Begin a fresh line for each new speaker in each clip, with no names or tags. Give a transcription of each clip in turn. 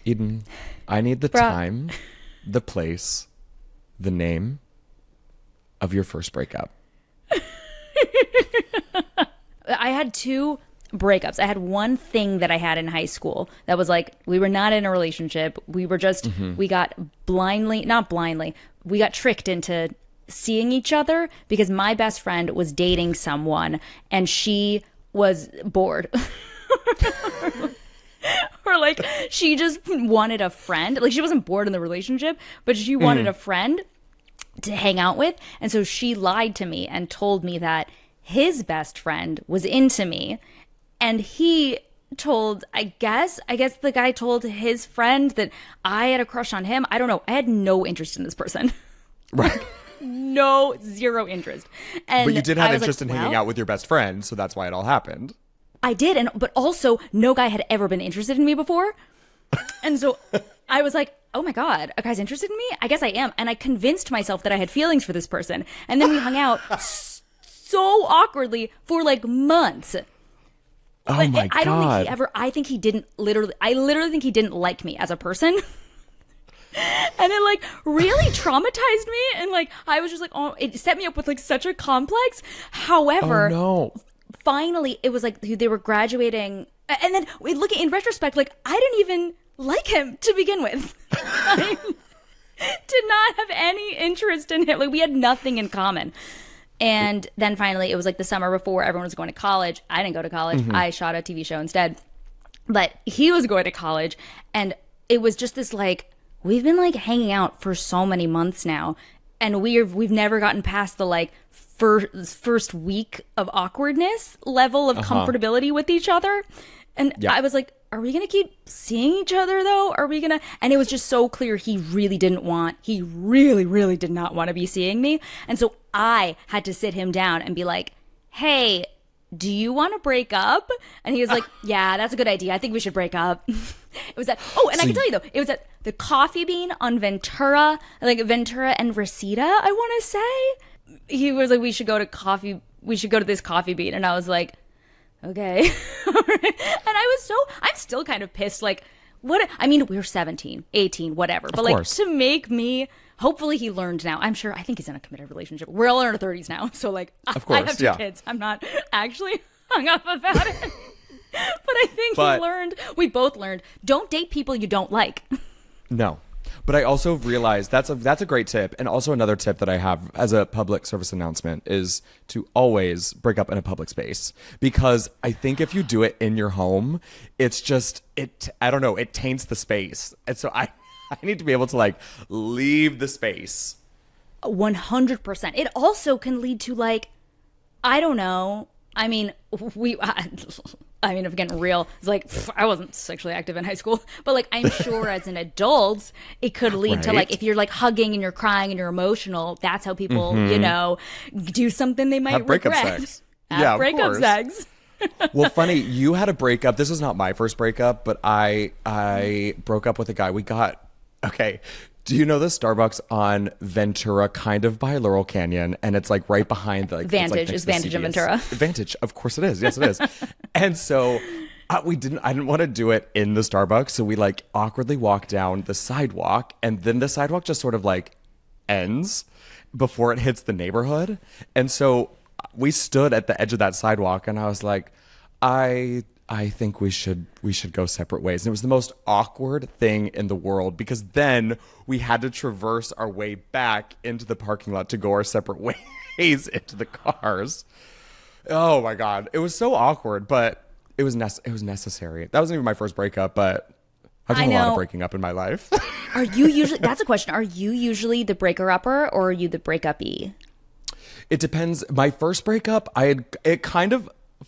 Eden, I need the time, the place, the name of your first breakup.
I had two breakups. I had one thing that I had in high school that was like, we were not in a relationship. We were just, we got not blindly, we got tricked into seeing each other because my best friend was dating someone and she was bored. Or like she just wanted a friend. Like she wasn't bored in the relationship, but she wanted a friend to hang out with. And so she lied to me and told me that his best friend was into me. And he told, I guess the guy told his friend that I had a crush on him. I don't know. I had no interest in this person.
Right.
No, zero interest. And
but you did have
I was
interest
like,
in hanging out with your best friend, so that's why it all happened.
I did, but also no guy had ever been interested in me before. And so I was like, oh my God, a guy's interested in me? I guess I am. And I convinced myself that I had feelings for this person. And then we hung out so awkwardly for like months.
Oh
But
my God.
I don't think he ever, I literally think he didn't like me as a person. And it like really traumatized me. And like, I was just like, oh, it set me up with like such a complex. However,
Oh no.
finally it was like they were graduating. And then looking in retrospect, like I didn't even like him to begin with. I did not have any interest in him. Like we had nothing in common. And then finally it was like the summer before everyone was going to college. I didn't go to college. I shot a TV show instead. But he was going to college. And it was just this like, we've been like hanging out for so many months now. And we've never gotten past the like first week of awkwardness level of comfortability with each other. And I was like, are we going to keep seeing each other though? Are we going to? And it was just so clear he really, really did not want to be seeing me. And so I had to sit him down and be like, hey, do you want to break up? And he was like, yeah, that's a good idea. I think we should break up. It was at, I can tell you though, it was at the Coffee Bean on Ventura, like Ventura and Reseda, I want to say. He was like, we should go to this Coffee Bean. And I was like, okay. And I'm still kind of pissed. Like, we were 17, 18, whatever. But like, to make me, hopefully he learned now. I think he's in a committed relationship. We're all in our 30s now. So like,
of course,
I have two kids. I'm not actually hung up about it. But I think we both learned, don't date people you don't like.
No. But I also realized that's a great tip. And also another tip that I have as a public service announcement is to always break up in a public space. Because I think if you do it in your home, it's just, I don't know, it taints the space. And so I need to be able to like leave the space.
100%. It also can lead to like, I don't know. I mean, if getting real, it's like, I wasn't sexually active in high school, but like, I'm sure as an adult, it could lead to like, if you're like hugging and you're crying and you're emotional, that's how people, do something they might
have breakup
regret.
Sex.
Have breakup sex.
Well, funny, you had a breakup. This was not my first breakup, but I broke up with a guy. Okay. Do you know the Starbucks on Ventura, kind of by Laurel Canyon? And it's like right behind the
Vantage. Is Vantage in Ventura?
Vantage, of course it is. Yes, it is. And so I didn't want to do it in the Starbucks. So we like awkwardly walk down the sidewalk, and then the sidewalk just sort of like ends before it hits the neighborhood. And so we stood at the edge of that sidewalk, and I was like, I think we should go separate ways. And it was the most awkward thing in the world because then we had to traverse our way back into the parking lot to go our separate ways into the cars. Oh my God. It was so awkward, but it was necessary. That wasn't even my first breakup, but I've done a lot of breaking up in my life.
Are you usually, that's a question. Are you usually the breaker-upper or are you the breakup-y?
It depends. My first breakup,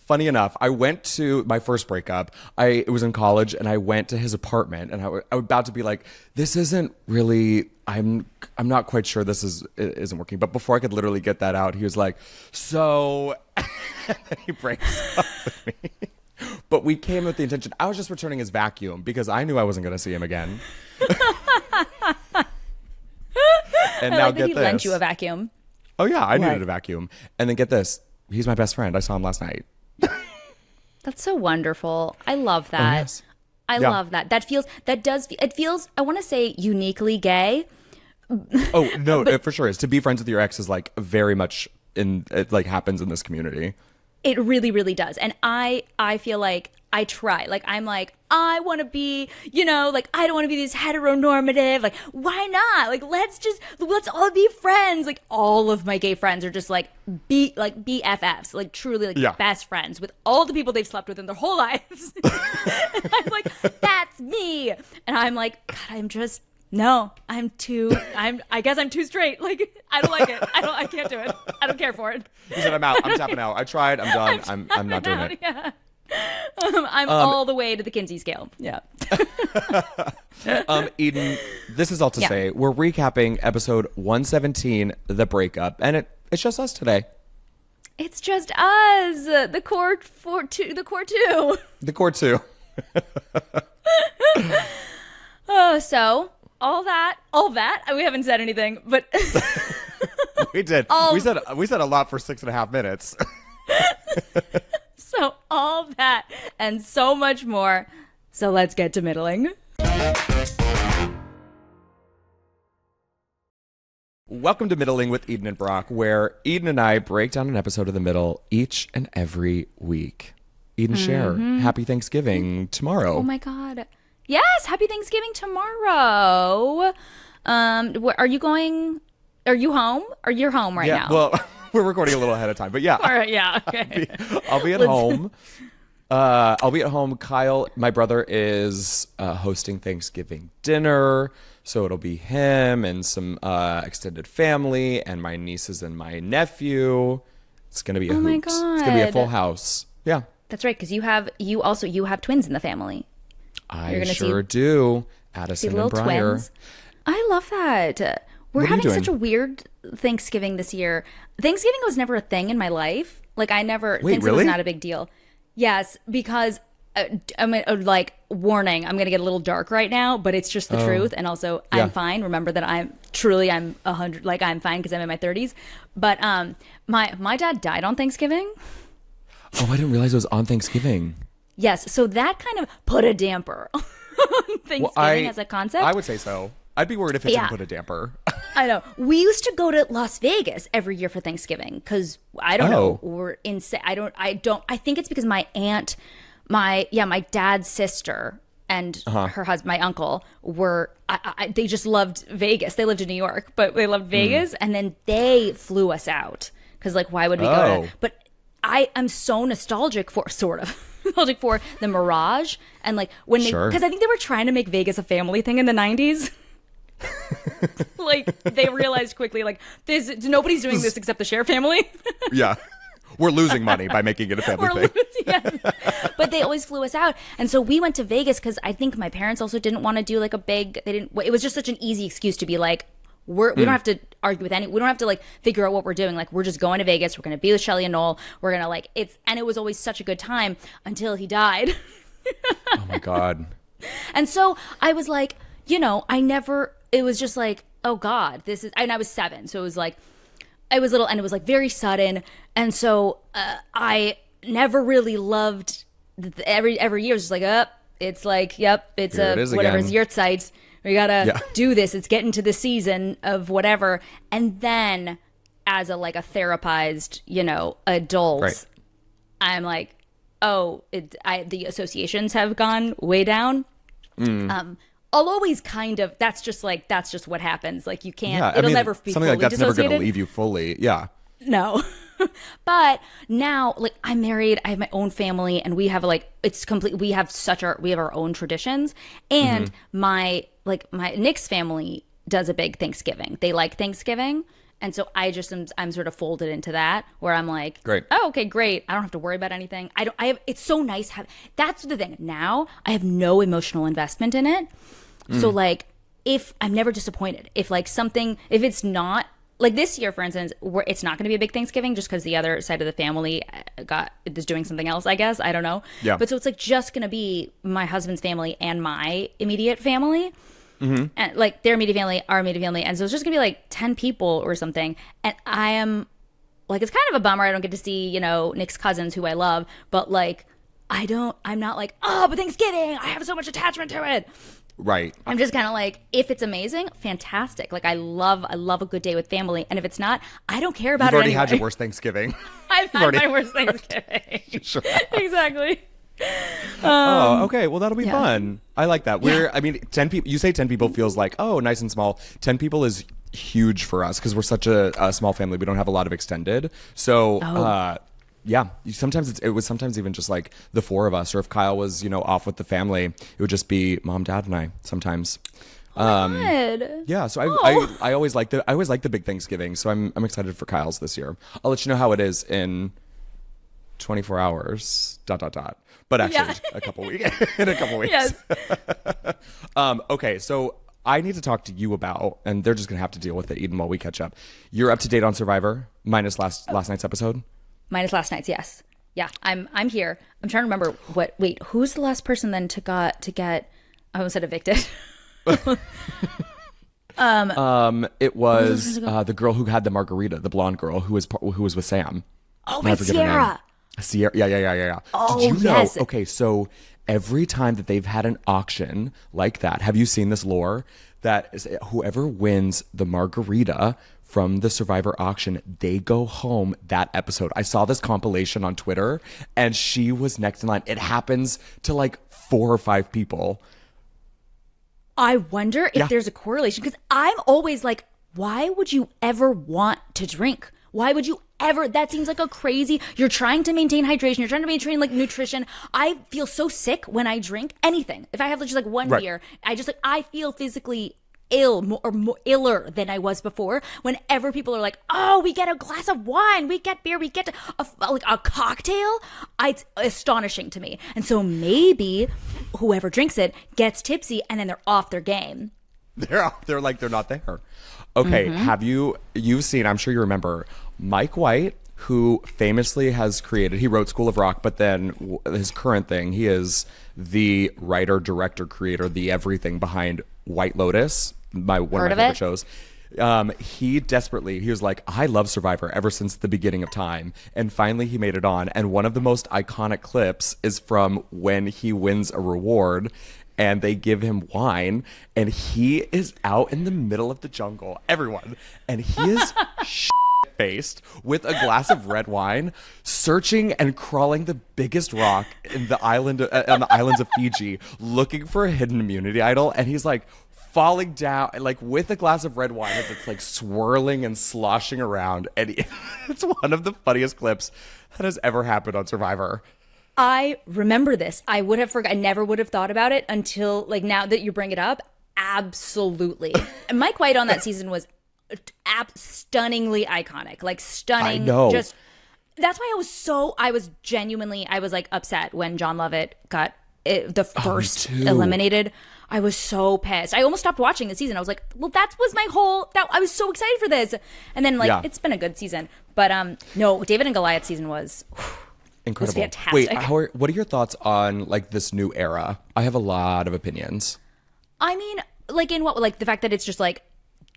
funny enough, I went to my first breakup. It was in college, and I went to his apartment, and I was about to be like, "This isn't really. I'm not quite sure this isn't working." But before I could literally get that out, he was like, "So," and then he breaks up with me. But we came with the intention. I was just returning his vacuum because I knew I wasn't going to see him again. And
I
now
like that
get
he
this.
lent you a vacuum.
Oh yeah, I needed a vacuum. And then get this. He's my best friend. I saw him last night.
That's so wonderful. I love that.
Oh, yes.
I love that. It feels, I want to say uniquely gay.
Oh, no, it for sure is. To be friends with your ex is like very much it like happens in this community.
It really, really does. And I feel like I try. Like, I'm like, I want to be, like, I don't want to be this heteronormative. Like, why not? Like, let's all be friends. Like, all of my gay friends are just like BFFs, like truly like best friends with all the people they've slept with in their whole lives. And I'm like, that's me. And I'm like, God, I guess I'm too straight. Like, I don't like it. I can't do it. I don't care for it.
You said, I'm out. I'm tapping out. I tried. I'm done. I'm not doing it.
Yeah. I'm all the way to the Kinsey scale. Yeah.
Eden, this is all to say, we're recapping episode 117, The Breakup, and it's just us today.
It's just us. The core two.
The core two.
Oh, so all that. We haven't said anything, but
we did. We said a lot for 6.5 minutes.
So all that and so much more. So let's get to middling.
Welcome to Middling with Eden and Brock, where Eden and I break down an episode of The Middle each and every week. Eden, Sher, happy Thanksgiving tomorrow.
Oh my God. Yes, happy Thanksgiving tomorrow. Are you going? Are you home? Or you're home right now?
Well, we're recording a little ahead of time, but yeah.
All right, yeah, okay.
I'll be at home. I'll be at home. Kyle, my brother, is hosting Thanksgiving dinner, so it'll be him and some extended family and my nieces and my nephew. It's gonna be a hoot.
My God.
It's gonna be a full house. Yeah,
that's right, because you have twins in the family.
I sure do. Addison and Briar.
Twins. I love that. We're having such a weird Thanksgiving this year. Thanksgiving was never a thing in my life. Like, Thanksgiving was not a big deal. Yes, because warning, I'm going to get a little dark right now, but it's just the truth. And also, I'm fine. Remember that I'm 100, like, I'm fine because I'm in my 30s. But my dad died on Thanksgiving.
Oh, I didn't realize it was on Thanksgiving.
Yes, so that kind of put a damper on Thanksgiving as a concept.
I would say so. I'd be worried if it didn't put a damper.
I know. We used to go to Las Vegas every year for Thanksgiving because I don't know. We're insane. I think it's because my aunt, my dad's sister and her husband, my uncle, they just loved Vegas. They lived in New York, but they loved Vegas, and then they flew us out because, like, why would we go to? But I'm so nostalgic for the Mirage and like when they, because I think they were trying to make Vegas a family thing in the 90s. Like, they realized quickly, like, nobody's doing this except the Sher family.
Yeah. We're losing money by making it a family thing.
But they always flew us out. And so we went to Vegas because I think my parents also didn't want to do like it was just such an easy excuse to be like, we don't have to argue with we don't have to like figure out what we're doing. Like, we're just going to Vegas. We're going to be with Shelly and Noel. We're going to and it was always such a good time until he died.
Oh my God.
And so I was like, it was just like, oh God, and I was 7. So it was like, I was little and it was like very sudden. And so I never really loved every year. It's just like, it's like, yep, it's whatever's your sites. We gotta do this. It's getting to the season of whatever. And then as a therapized, adult, I'm like, the associations have gone way down. I'll always kind of, that's just what happens. Like, you can't, it'll never be
something
fully
like that's
dissociated.
never going to leave you fully. Yeah.
No. But now, like, I'm married, I have my own family, and we have we have our own traditions. And my Nick's family does a big Thanksgiving. They like Thanksgiving. And so I'm sort of folded into that where I'm like,
great.
Oh, okay, great. I don't have to worry about anything. It's so nice. That's the thing. Now I have no emotional investment in it. So like, if I'm never disappointed, if it's not like this year, for instance, it's not going to be a big Thanksgiving just because the other side of the family is doing something else, I guess. I don't know.
Yeah.
But so it's like just going to be my husband's family and my immediate family. And like their immediate family, our immediate family. And so it's just gonna be like 10 people or something. And I am like, it's kind of a bummer I don't get to see, Nick's cousins who I love, but like, I'm not like, oh, but Thanksgiving, I have so much attachment to it.
Right.
I'm just kind of like, if it's amazing, fantastic. Like I love a good day with family. And if it's not, I don't care about
You've
it
already
anyway.
had your worst Thanksgiving.
I've had my worst Thanksgiving.
Sure.
Exactly.
Oh, okay. Well, that'll be fun. I like that. I mean, 10 people, you say 10 people feels like, oh, nice and small. 10 people is huge for us because we're such a small family. We don't have a lot of extended. So, yeah, sometimes it was sometimes even just like the four of us, or if Kyle was, you know, off with the family, it would just be mom, dad, and I sometimes.
Good.
Yeah, so I always like the big Thanksgiving, so I'm excited for Kyle's this year. I'll let you know how it is in 24 hours. ... But actually, a couple weeks. In a couple weeks.
Yes.
Okay, so I need to talk to you about, and they're just gonna have to deal with it even while we catch up. You're up to date on Survivor, minus last night's episode.
Minus last night's, yes. Yeah, I'm here. I'm trying to remember who's the last person then to get I almost said evicted.
It was the girl who had the margarita, the blonde girl who was with Sam.
Oh, right, Sierra.
Sierra, yeah.
Oh,
did you know?
yes.
Okay, so every time that they've had an auction like that, have you seen this lore? That is, whoever wins the margarita from the Survivor auction, they go home that episode. I saw this compilation on Twitter, and she was next in line. It happens to like 4 or 5 people.
I wonder if there's a correlation, because I'm always like, why would you ever want to drink? Why would you ever? That seems like a crazy. You're trying to maintain hydration. You're trying to maintain like nutrition. I feel so sick when I drink anything. If I have just like one beer, I feel physically ill, more iller than I was before. Whenever people are like, oh, we get a glass of wine, we get beer, we get a cocktail, it's astonishing to me. And so maybe whoever drinks it gets tipsy and then they're off their game.
They're like, they're not there. Okay, have you've seen, I'm sure you remember, Mike White, who famously he wrote School of Rock, but then his current thing, he is the writer, director, creator, the everything behind White Lotus, one of my favorite shows. He was like, I love Survivor ever since the beginning of time. And finally he made it on. And one of the most iconic clips is from when he wins a reward and they give him wine, and he is out in the middle of the jungle, everyone, and he is faced with a glass of red wine, searching and crawling the biggest rock in the island on the islands of Fiji, looking for a hidden immunity idol, and he's like falling down, like with a glass of red wine as it's like swirling and sloshing around, and it's one of the funniest clips that has ever happened on Survivor.
I remember this. I never would have thought about it until like now that you bring it up. Absolutely. And Mike White on that season was stunningly iconic, like stunning.
I know.
Just that's why I was like upset when John Lovett got the first eliminated. I was so pissed. I almost stopped watching the season. I was like, well, that was my I was so excited for this. And then it's been a good season. But no, David and Goliath season was
incredible.
It was fantastic.
Wait, what are your thoughts on like this new era? I have a lot of opinions.
I mean, like in what, like the fact that it's just like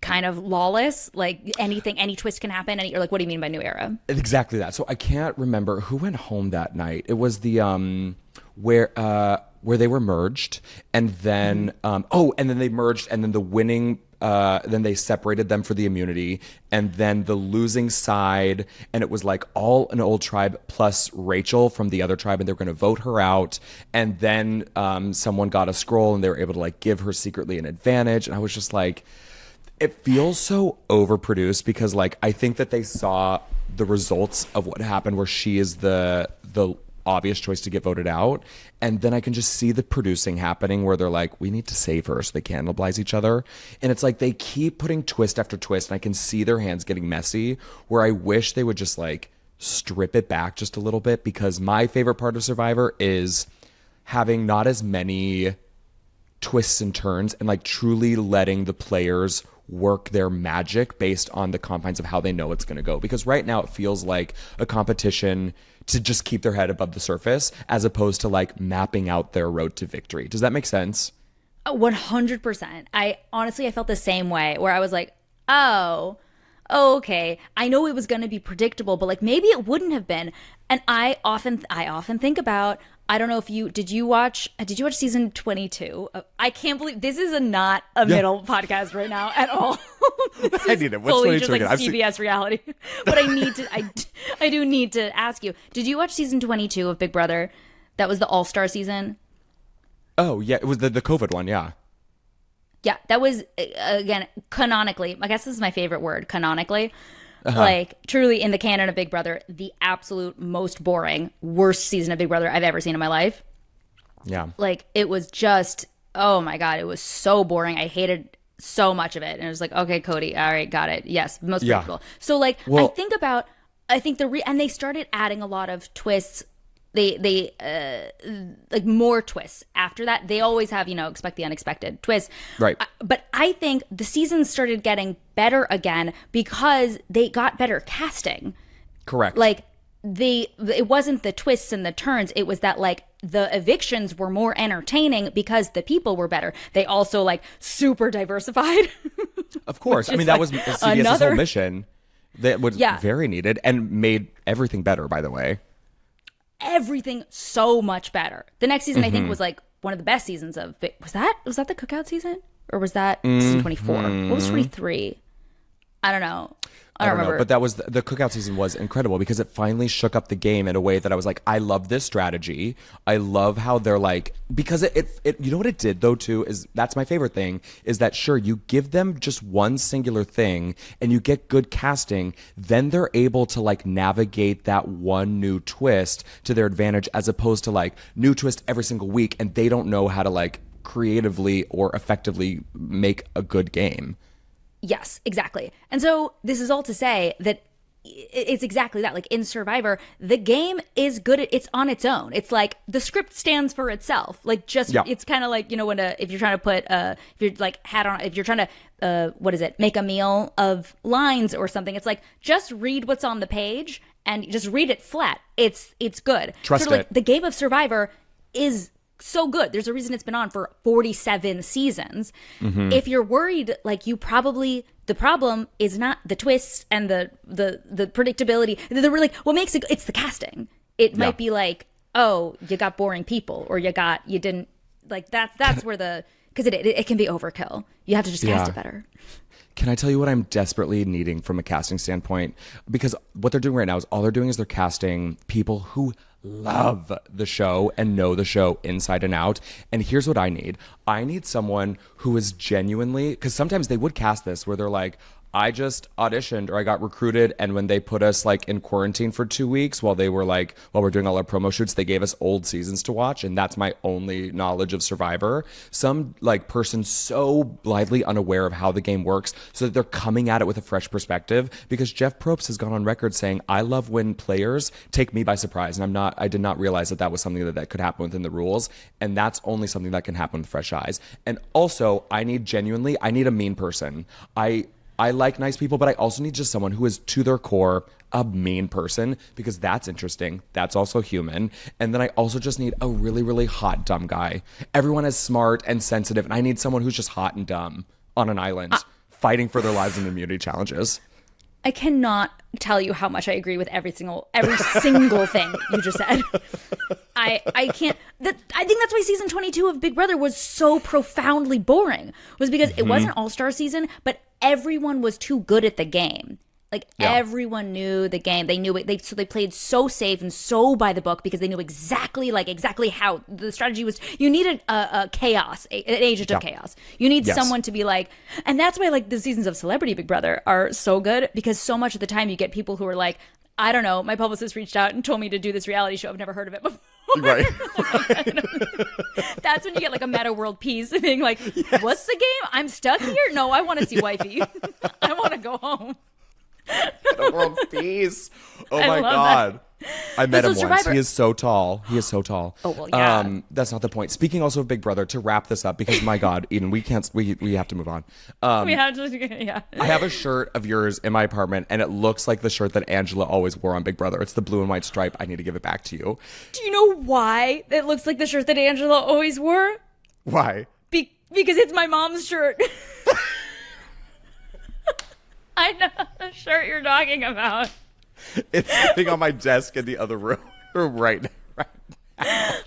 kind of lawless, like anything, any twist can happen. Or like, what do you mean by new era?
Exactly that. So I can't remember who went home that night. It was the where they were merged, and then and then they merged, and then the winning. Then they separated them for the immunity, and then the losing side, and it was like all an old tribe plus Rachel from the other tribe, and they were going to vote her out, and then someone got a scroll, and they were able to like give her secretly an advantage, and I was just like, it feels so overproduced because like I think that they saw the results of what happened, where she is the obvious choice to get voted out, and then I can just see the producing happening where they're like, we need to save her, so they cannibalize each other, and it's like they keep putting twist after twist, and I can see their hands getting messy, where I wish they would just like strip it back just a little bit, because my favorite part of Survivor is having not as many twists and turns and like truly letting the players work their magic based on the confines of how they know it's going to go, because right now it feels like a competition to just keep their head above the surface as opposed to like mapping out their road to victory. Does that make sense?
100%. I felt the same way, where I was like, oh, okay, I know it was going to be predictable, but like maybe it wouldn't have been. And I often think about I don't know if did you watch season 22? I can't believe this is not a middle podcast right now at all.
I need it. What's
fully
22
just like
again?
CBS reality. But I do need to ask you. Did you watch season 22 of Big Brother? That was the All-Star season.
Oh, yeah. It was the COVID one. Yeah.
Yeah, that was, again, canonically, I guess this is my favorite word, canonically, like truly in the canon of Big Brother, the absolute most boring, worst season of Big Brother I've ever seen in my life.
Yeah.
Like, it was just, oh my God, it was so boring. I hated so much of it. And it was like, okay, Cody, all right, got it. Yes, most predictable. So, like,
Well,
and they started adding a lot of twists. They like more twists after that. They always have, expect the unexpected twist.
Right.
But I think the seasons started getting better again because they got better casting.
Correct.
Like it wasn't the twists and the turns. It was that like the evictions were more entertaining because the people were better. They also like super diversified.
Of course. I mean, that was CBS's whole mission. That was very needed and made everything better, by the way.
Everything so much better. The next season I think was like one of the best seasons of was that the cookout season or was that season 24? What was 23? I don't know. I don't remember.
But that was the cookout season was incredible because it finally shook up the game in a way that I was like, I love this strategy. I love how they're like, because it you know what it did though too is that's my favorite thing is that sure you give them just one singular thing and you get good casting, then they're able to like navigate that one new twist to their advantage as opposed to like new twist every single week and they don't know how to like creatively or effectively make a good game.
Yes, exactly. And so this is all to say that it's exactly that. Like in Survivor, the game is good. It's on its own. It's like the script stands for itself. Like just, it's kind of like, when if you're trying to put, if you're like if you're trying to, make a meal of lines or something, it's like, just read what's on the page and just read it flat. It's good.
Trust
sort of
it.
like the game of Survivor is so good. There's a reason it's been on for 47 seasons. If you're worried, like the problem is not the twists and the predictability. They're really what makes it. It's the casting. It might be like, oh, you got boring people, or you didn't like that's where because it can be overkill. You have to just cast it better.
Can I tell you what I'm desperately needing from a casting standpoint? Because what they're doing right now is all they're doing is they're casting people who love the show and know the show inside and out. And here's what I need. I need someone who is genuinely, because sometimes they would cast this where they're like, I just auditioned or I got recruited, and when they put us like in quarantine for 2 weeks while we're doing all our promo shoots, they gave us old seasons to watch, and that's my only knowledge of Survivor. Some like person so blithely unaware of how the game works so that they're coming at it with a fresh perspective, because Jeff Probst has gone on record saying, I love when players take me by surprise, and I did not realize that was something that could happen within the rules, and that's only something that can happen with fresh eyes. And also, I need a mean person. I like nice people, but I also need just someone who is to their core a mean person, because that's interesting. That's also human. And then I also just need a really, really hot, dumb guy. Everyone is smart and sensitive, and I need someone who's just hot and dumb on an island fighting for their lives in immunity challenges.
I cannot tell you how much I agree with every single thing you just said. I can't. I think that's why season 22 of Big Brother was so profoundly boring. Was because it wasn't All-Star season, but everyone was too good at the game. Like everyone knew the game. They knew it. So they played so safe and so by the book because they knew exactly how the strategy was. You needed a chaos, an agent of chaos. You need someone to be like, and that's why like the seasons of Celebrity Big Brother are so good, because so much of the time you get people who are like, I don't know, my publicist reached out and told me to do this reality show. I've never heard of it before.
Right.
That's when you get like a meta world peace, being like, what's the game? I'm stuck here? No, I want to see wifey. I want to go home.
The world peace. Oh my God. That. I met him once. Survivor. He is so tall.
Oh, well, yeah.
That's not the point. Speaking also of Big Brother, to wrap this up, because my God, Eden, we have to move on.
We have to, yeah.
I have a shirt of yours in my apartment, and it looks like the shirt that Angela always wore on Big Brother. It's the blue and white stripe. I need to give it back to you.
Do you know why it looks like the shirt that Angela always wore?
Why?
Because it's my mom's shirt. I know the shirt you're talking about.
It's sitting on my desk in the other room right now.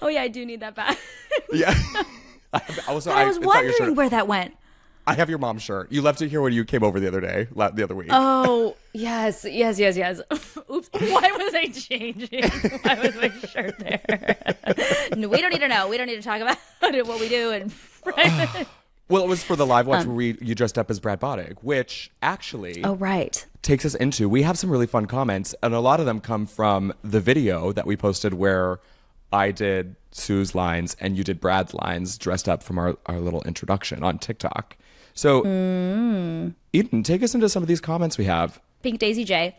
Oh yeah, I do need that back.
Yeah.
I was wondering where that went.
I have your mom's shirt. You left it here when you came over the other week.
Oh, yes. Oops. Why was I changing? Why was my shirt there? No, we don't need to know. We don't need to talk about what we do in private.
Well, it was for the live watch where you dressed up as Brad Bottig, which actually takes us into, we have some really fun comments, and a lot of them come from the video that we posted where I did Sue's lines and you did Brad's lines dressed up from our little introduction on TikTok. So, Eden, take us into some of these comments we have.
Pink Daisy J.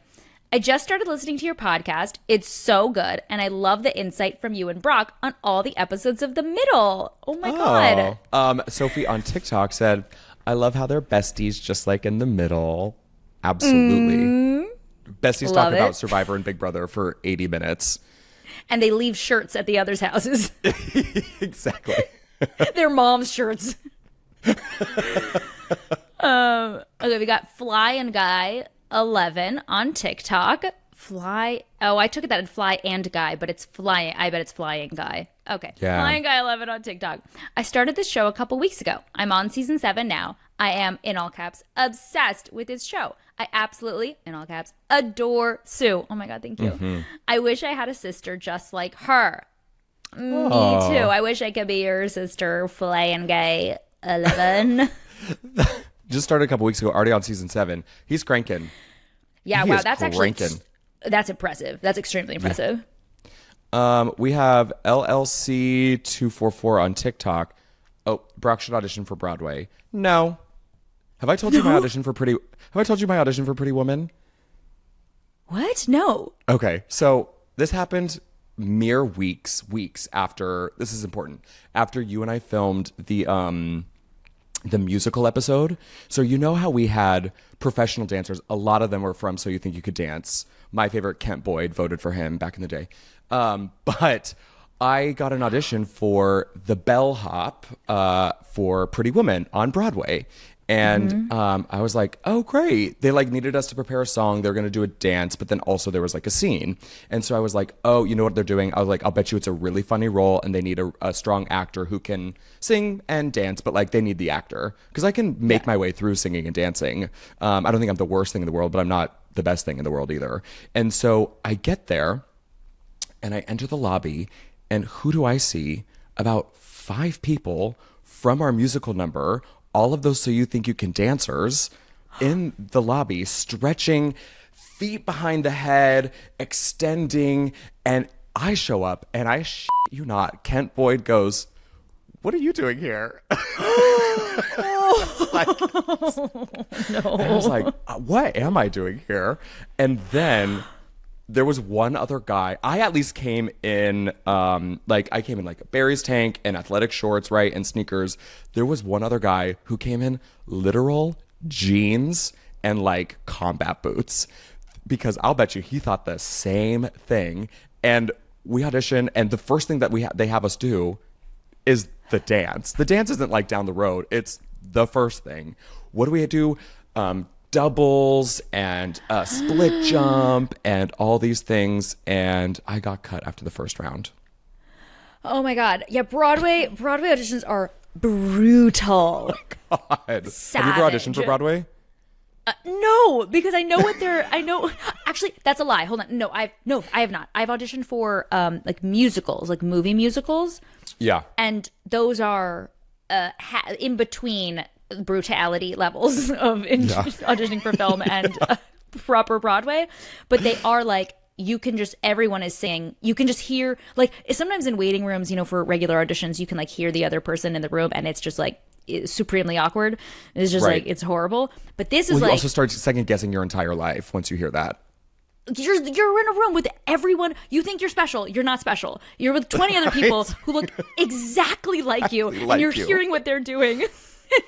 I just started listening to your podcast. It's so good. And I love the insight from you and Brock on all the episodes of The Middle. Oh my God.
Sophie on TikTok said, I love how they're besties just like in The Middle. Absolutely. Besties talk about Survivor and Big Brother for 80 minutes.
And they leave shirts at the others' houses.
Exactly.
Their mom's shirts. Okay, we got Fly and Guy 11 on TikTok. I took it that in Fly and Guy, but it's Flying. I bet it's Flying Guy. Okay. Yeah. Fly and Guy 11 on TikTok. I started this show a couple weeks ago. I'm on season 7 now. I am, in all caps, obsessed with this show. I absolutely, in all caps, adore Sue. Oh my God, thank you. Mm-hmm. I wish I had a sister just like her. Me too. I wish I could be your sister, Fly and Guy 11.
Just started a couple weeks ago, already on season 7. He's cranking.
Yeah, wow, that's impressive. That's extremely impressive.
Yeah. We have LLC244 on TikTok. Oh, Brock should audition for Broadway. No. Have I told you my audition for Pretty Woman?
What? No.
Okay, so this happened mere weeks after, this is important, after you and I filmed the musical episode. So you know how we had professional dancers. A lot of them were from So You Think You Could Dance. My favorite, Kent Boyd, voted for him back in the day. But I got an audition for the bellhop for Pretty Woman on Broadway. And I was like, oh, great. They needed us to prepare a song. They're going to do a dance, but then also there was a scene. And so I was like, oh, you know what they're doing? I was like, I'll bet you it's a really funny role and they need a strong actor who can sing and dance, but they need the actor. Because I can make my way through singing and dancing. I don't think I'm the worst thing in the world, but I'm not the best thing in the world either. And so I get there and I enter the lobby and who do I see? About 5 people from our musical number, all of those So You Think You Can dancers in the lobby, stretching, feet behind the head, extending, and I show up and I shit you not, Kent Boyd goes, what are you doing here?
No.
And I was like, what am I doing here? And then there was one other guy. I at least came in, I came in a Barry's tank and athletic shorts, right, and sneakers. There was one other guy who came in literal jeans and combat boots, because I'll bet you he thought the same thing. And we audition, and the first thing that they have us do is the dance. The dance isn't down the road. It's the first thing. What do we do? Doubles and a split jump and all these things, and I got cut after the first round.
Oh my God. Yeah, Broadway auditions are brutal.
Oh my God.
Savage.
Have you ever auditioned for Broadway?
No, because I know actually, that's a lie. Hold on. No, I have not. I've auditioned for musicals, movie musicals.
Yeah.
And those are in between brutality levels of auditioning for film and proper Broadway, but they are everyone is singing. You can just hear sometimes in waiting rooms, for regular auditions, you can hear the other person in the room, and it's just it's supremely awkward. It's just it's horrible. But this is
you also start second guessing your entire life once you hear that.
You're in a room with everyone. You think you're special. You're not special. You're with 20 other people who look exactly like you, and you're hearing what they're doing.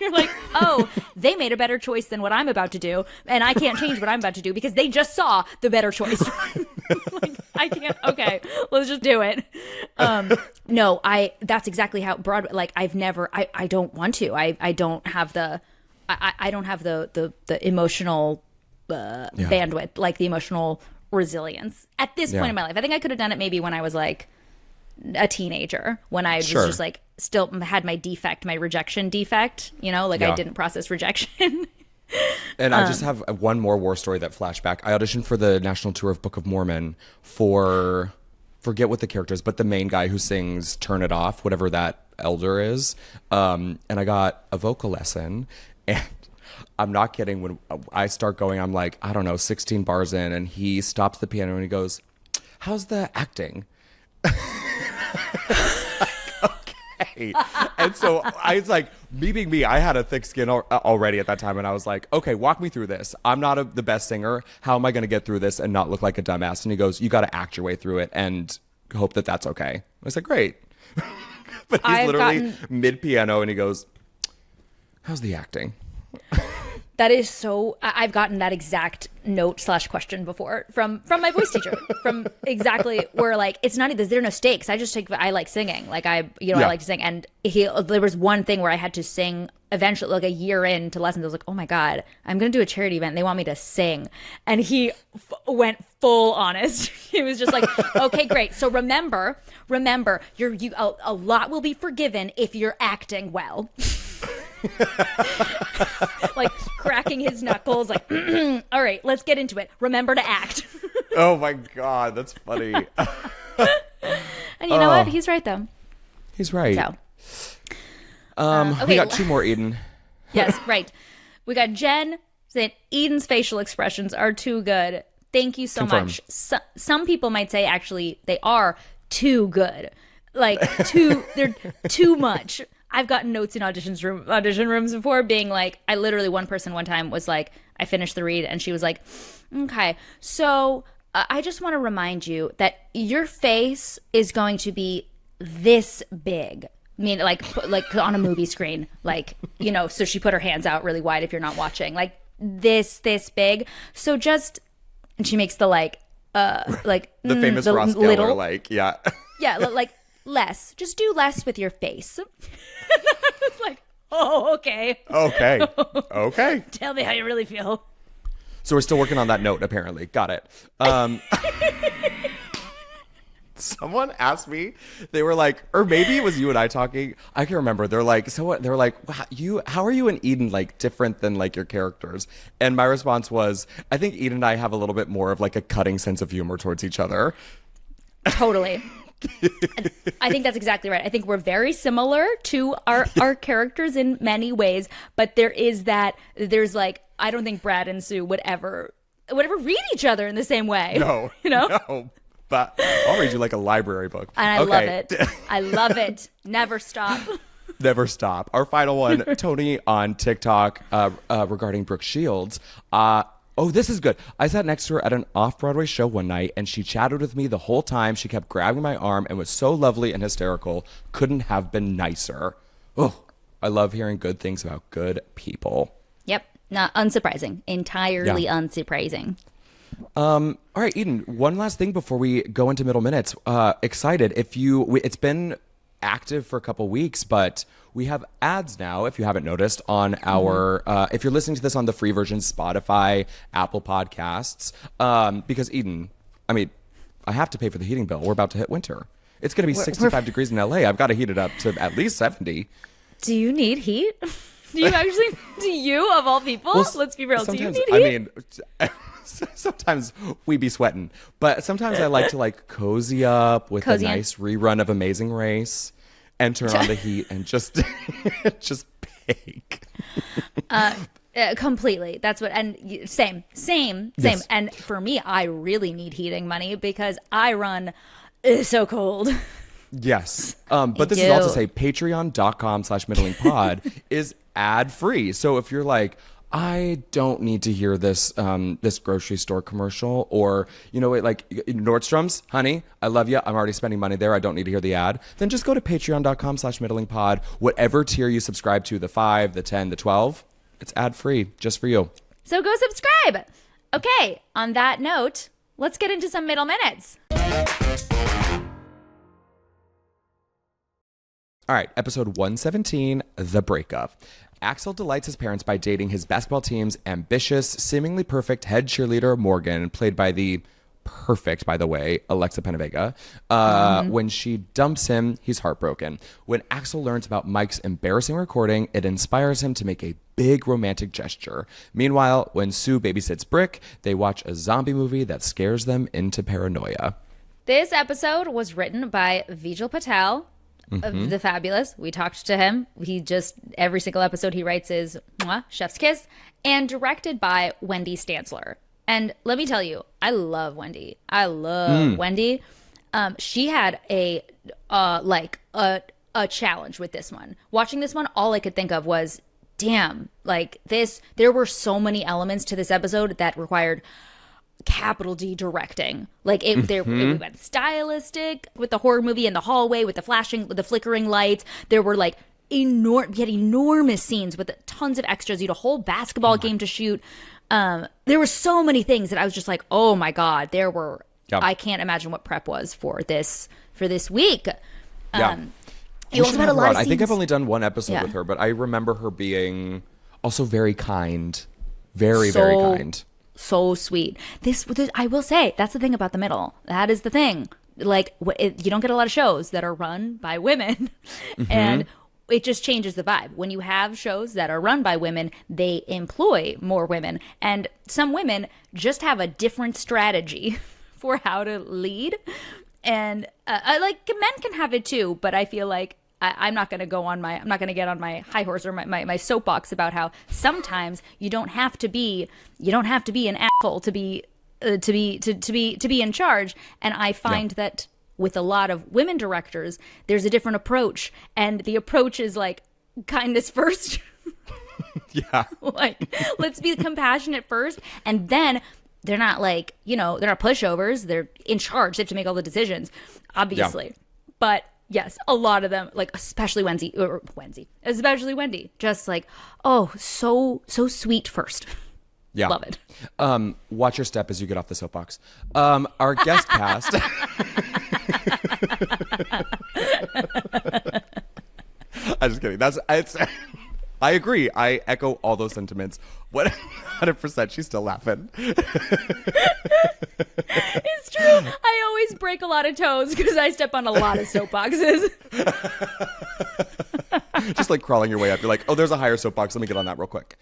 You're like, oh, they made a better choice than what I'm about to do, and I can't change what I'm about to do because they just saw the better choice. I can't. Okay, let's just do it. No, that's exactly how Broadway. I don't want to. I don't have the. I don't have the emotional bandwidth, the emotional resilience at this point in my life. I think I could have done it maybe when I was a teenager when I was
Sure.
just like still had my defect, my rejection defect, you know, like
Yeah.
I didn't process rejection.
And I just have one more war story that flashback. I auditioned for the national tour of Book of Mormon for, forget what the character is, but the main guy who sings Turn It Off, whatever that elder is. And I got a vocal lesson, and I'm not kidding. When I start going, I'm like, I don't know, 16 bars in, and he stops the piano and he goes, "How's the acting?" Okay. And so I was like, me being me, I had a thick skin already at that time. And I was like, okay, walk me through this. I'm not the best singer. How am I going to get through this and not look like a dumbass? And he goes, you got to act your way through it and hope that that's okay. I was like, great. But he's literally mid piano and he goes, how's the acting?
That is so. I've gotten that exact note / question before from my voice teacher. From exactly where like it's not there are no stakes. I like singing. Like I like to sing. And there was one thing where I had to sing eventually, like a year into lessons. I was like, oh my god, I'm gonna do a charity event. And they want me to sing, and he went full honest. He was just like, okay, great. So remember, a lot will be forgiven if you're acting well. Like cracking his knuckles, like, all right, let's get into it. Remember to act.
Oh my god, that's funny.
And you know what? He's right though.
He's right.
So,
okay, we got two more, Eden.
Yes, right. We got Jen saying Eden's facial expressions are too good. Thank you so
Confirmed.
much. Some people might say actually they are too good. Like they're too much. I've gotten notes in audition rooms before being like, I literally, one person one time was like, I finished the read and she was like, okay, so I just want to remind you that your face is going to be this big. I mean, like on a movie screen, like, you know, so she put her hands out really wide if you're not watching, like this big. So just, and she makes the the
famous Ross Geller, like, yeah.
Yeah, like, less. Just do less with your face. And I was like, oh, okay.
Okay.
Tell me how you really feel.
So we're still working on that note, apparently. Got it. Someone asked me, they were like, or maybe it was you and I talking. I can remember. They're like, so what? They're like, wow, how are you and Eden like different than like your characters? And my response was, I think Eden and I have a little bit more of like a cutting sense of humor towards each other.
Totally. I think that's exactly right. I think we're very similar to our characters in many ways, but there's like, I don't think Brad and Sue would ever read each other in the same way.
No,
you know?
No, but I'll read you like a library book.
And I love it. I love it. Never stop.
Never stop. Our final one, Tony on TikTok regarding Brooke Shields. Oh, this is good. I sat next to her at an off-Broadway show one night, and she chatted with me the whole time. She kept grabbing my arm and was so lovely and hysterical. Couldn't have been nicer. Oh, I love hearing good things about good people.
Yep. Not unsurprising. Entirely unsurprising.
All right, Eden, one last thing before we go into middle minutes. Excited. It's been active for a couple weeks, but we have ads now, if you haven't noticed, on our, if you're listening to this on the free version, Spotify, Apple Podcasts, because Eden, I mean, I have to pay for the heating bill. We're about to hit winter. It's going to be 65 degrees in LA. I've got to heat it up to at least 70.
Do you need heat? Do you, of all people?
Well,
let's be real. Do you need heat?
I mean, sometimes we be sweating, but sometimes I like to like cozy up with a nice rerun of Amazing Race and turn on the heat and just bake.
Completely. That's what, and same. Yes. And for me, I really need heating money because I run so cold.
Yes. But this is all to say patreon.com/middlingpod is ad free. So if you're like, I don't need to hear this this grocery store commercial, or like Nordstrom's, honey, I love you, I'm already spending money there, I don't need to hear the ad, then just go to patreon.com/middlingpod. Whatever tier you subscribe to, the 5, the 10, the 12, it's ad free just for you.
So go subscribe. Okay, on that note, let's get into some middle minutes.
All right, episode 117, The Breakup. Axl delights his parents by dating his basketball team's ambitious, seemingly perfect head cheerleader, Morgan, played by the perfect, by the way, Alexa Penavega. When she dumps him, he's heartbroken. When Axl learns about Mike's embarrassing recording, it inspires him to make a big romantic gesture. Meanwhile, when Sue babysits Brick, they watch a zombie movie that scares them into paranoia.
This episode was written by Vijay Patel, of The Fabulous. We talked to him. He just, every single episode he writes is mwah, chef's kiss, and directed by Wendy Stanzler. And let me tell you, I love Wendy. I love Wendy. She had a challenge with this one. Watching this one, all I could think of was, damn, like this, there were so many elements to this episode that required capital D directing. Like it went stylistic with the horror movie in the hallway with the flashing, the flickering lights. There were like we had enormous scenes with tons of extras. You had a whole basketball game to shoot. There were so many things that I was just like, oh my God, there were, I can't imagine what prep was for this week. It was about a lot of scenes.
I think I've only done one episode with her, but I remember her being also very kind. Very kind.
So sweet. This, I will say, that's the thing about the middle. That is the thing. Like, you don't get a lot of shows that are run by women. And it just changes the vibe. When you have shows that are run by women, they employ more women. And some women just have a different strategy for how to lead. And like men can have it too, but I feel like I'm not going to get on my high horse or my soapbox about how sometimes you don't have to be an asshole to be in charge. And I find that with a lot of women directors, there's a different approach, and the approach is like kindness first. Like, let's be compassionate first, and then they're not like, they're not pushovers. They're in charge. They have to make all the decisions, obviously. But yes, a lot of them, like especially Wendy, just like, oh, so sweet first.
Yeah.
Love it.
Watch your step as you get off the soapbox. Our guest cast. I'm just kidding. I agree. I echo all those sentiments. 100%. She's still laughing.
It's true. I always break a lot of toes because I step on a lot of soapboxes.
Just like crawling your way up. You're like, oh, there's a higher soapbox. Let me get on that real quick.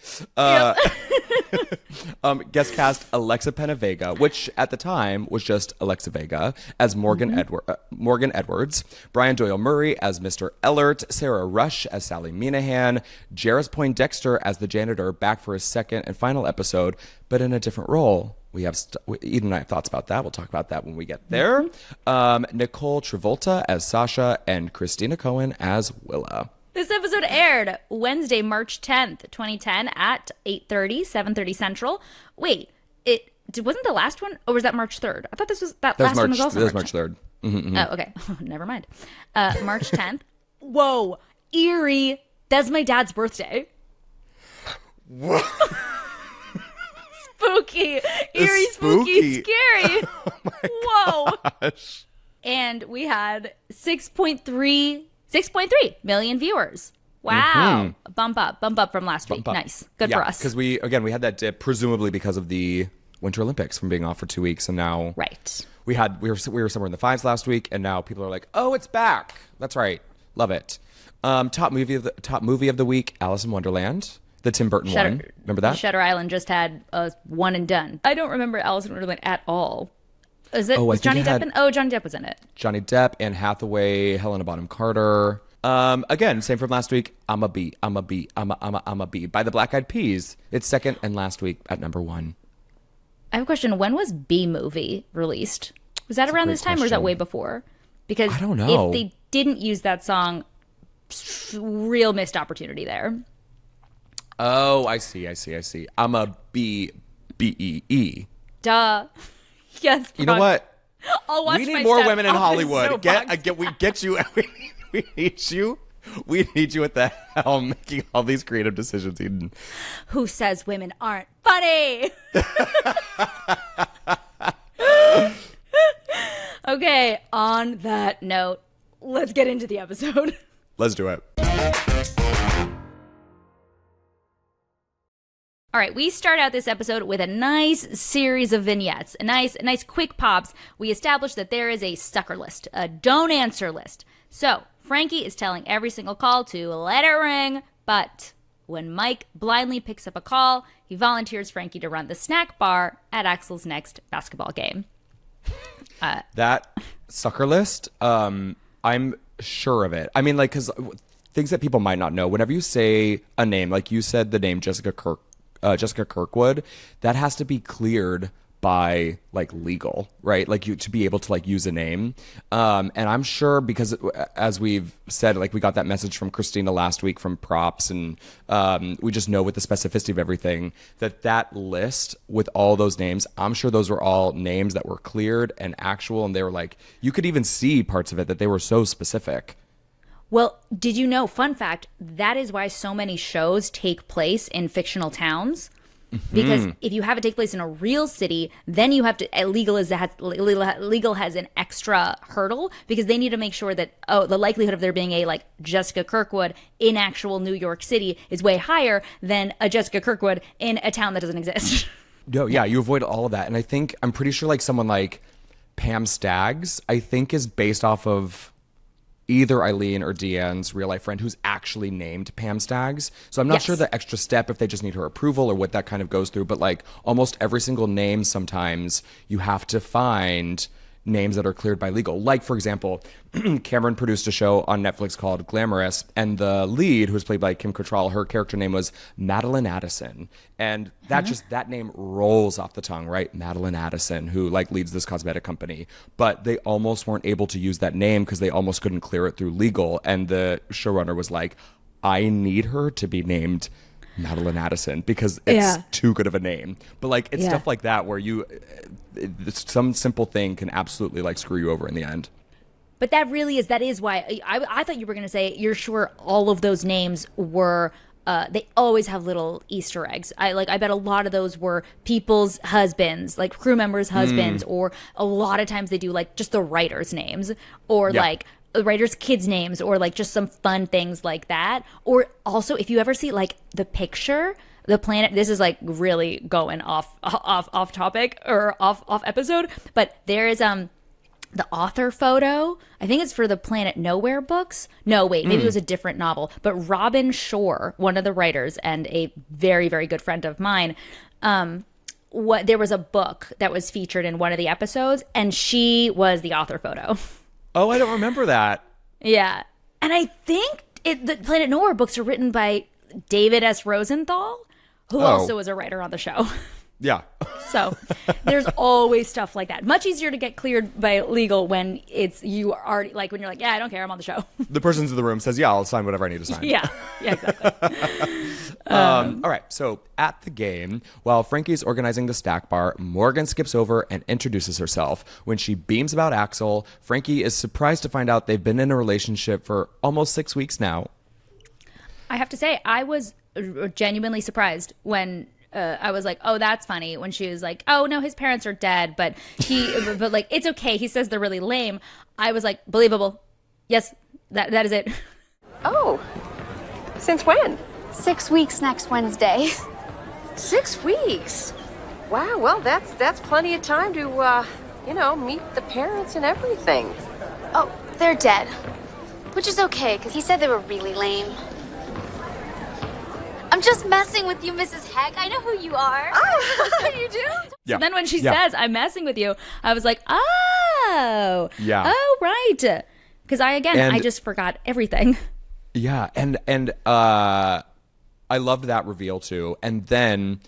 Guest cast Alexa Penavega, which at the time was just Alexa Vega, as Morgan Edwards, Brian Doyle Murray as Mr. Ehlert, Sarah Rush as Sally Minahan, Jarris Poindexter as the janitor, back for his second and final episode, but in a different role. We have Eden and I have thoughts about that. We'll talk about that when we get there. Nicole Travolta as Sasha, and Christina Cohen as Willa.
This episode aired Wednesday, March 10th, 2010 at 8:30, 7:30 Central. Wait, wasn't the last one, or was that March 3rd? I thought last one was also
March 3rd.
Oh, okay. Never mind. March 10th. Whoa, eerie. That's my dad's birthday.
Whoa.
Spooky. Eerie, spooky, scary.
Oh my gosh.
And we had 6.3 million viewers. Wow. Bump up from last week. Nice. Good for us.
Because we had that dip, presumably because of the Winter Olympics from being off for 2 weeks, and now we were somewhere in the fives last week, and now people are like, oh, it's back. That's right. Love it. Top movie of the week, Alice in Wonderland. The Tim Burton one. Remember that?
Shutter Island just had a one and done. I don't remember Alice in Wonderland at all. Was Johnny Depp in? Oh, Johnny Depp was in it.
Johnny Depp, Anne Hathaway, Helena Bonham Carter. Again, same from last week. I'm a B. By the Black Eyed Peas. It's second and last week at number 1.
I have a question. When was B Movie released? Was that around this time, or was that way before? Because
I don't know.
If they didn't use that song, real missed opportunity there.
Oh, I see. I'm a B. B-E-E.
Duh. Yes.
You know what?
I'll watch.
We need more women in Hollywood. We get you. We need you. We need you at the helm making all these creative decisions, Eden.
Who says women aren't funny? Okay, on that note, let's get into the episode.
Let's do it.
All right, we start out this episode with a nice series of vignettes, a nice quick pops. We establish that there is a sucker list, a don't answer list. So Frankie is telling every single call to let it ring, but when Mike blindly picks up a call, he volunteers Frankie to run the snack bar at Axl's next basketball game.
That sucker list, I'm sure of it. I mean, like, because things that people might not know, whenever you say a name, like you said the name Jessica Kirkwood, that has to be cleared by like legal, right? Like you to be able to like use a name. And I'm sure because as we've said, like we got that message from Christina last week from props, and we just know with the specificity of everything that list with all those names, I'm sure those were all names that were cleared and actual, and they were like, you could even see parts of it that they were so specific.
Well, did you know, fun fact, that is why so many shows take place in fictional towns. Because if you have it take place in a real city, then you have to, legal has an extra hurdle because they need to make sure that, the likelihood of there being a like Jessica Kirkwood in actual New York City is way higher than a Jessica Kirkwood in a town that doesn't exist.
No, yeah, you avoid all of that. And I'm pretty sure like someone like Pam Staggs, I think is based off of either Eileen or Deanne's real life friend who's actually named Pam Staggs. So I'm not sure the extra step if they just need her approval or what that kind of goes through. But like almost every single name, sometimes you have to find names that are cleared by legal. Like, for example, Cameron produced a show on Netflix called Glamorous, and the lead, who was played by Kim Cattrall, her character name was Madeline Addison. And that that name rolls off the tongue, right? Madeline Addison, who like leads this cosmetic company. But they almost weren't able to use that name because they almost couldn't clear it through legal. And the showrunner was like, I need her to be named Madeline Addison because it's too good of a name. But like it's stuff like that where some simple thing can absolutely like screw you over in the end.
But that is why I thought you were going to say you're sure all of those names were they always have little Easter eggs. I bet a lot of those were people's husbands, like crew members' husbands, or a lot of times they do like just the writers' names or like the writers' kids' names or like just some fun things like that. Or also if you ever see like the picture, the planet, this is like really going off topic or off episode, but there is the author photo, I think it's for the Planet Nowhere books. No, wait, maybe it was a different novel. But Robin Shore, one of the writers and a very, very good friend of mine, there was a book that was featured in one of the episodes, and she was the author photo.
Oh, I don't remember that.
Yeah. And I think the Planet Nowhere books are written by David S. Rosenthal, who also is a writer on the show.
Yeah.
So there's always stuff like that. Much easier to get cleared by legal when you are already like when you're like, yeah, I don't care, I'm on the show.
The person's in the room says, yeah, I'll sign whatever I need to sign.
Yeah, exactly.
All right. So at the game, while Frankie's organizing the snack bar, Morgan skips over and introduces herself. When she beams about Axl, Frankie is surprised to find out they've been in a relationship for almost 6 weeks now.
I have to say, I was genuinely surprised when I was like, oh, that's funny. When she was like, oh, no, his parents are dead, but like, it's okay. He says they're really lame. I was like, believable. Yes, that is it.
Oh, since when?
6 weeks next Wednesday.
6 weeks? Wow, well, that's plenty of time to, meet the parents and everything.
Oh, they're dead. Which is okay, because he said they were really lame. I'm just messing with you, Mrs. Heck. I know who you are.
Oh, you do?
Yeah.
So then when she says, I'm messing with you, I was like, oh.
Yeah.
Oh, right. Because I just forgot everything.
Yeah. And I loved that reveal too. And then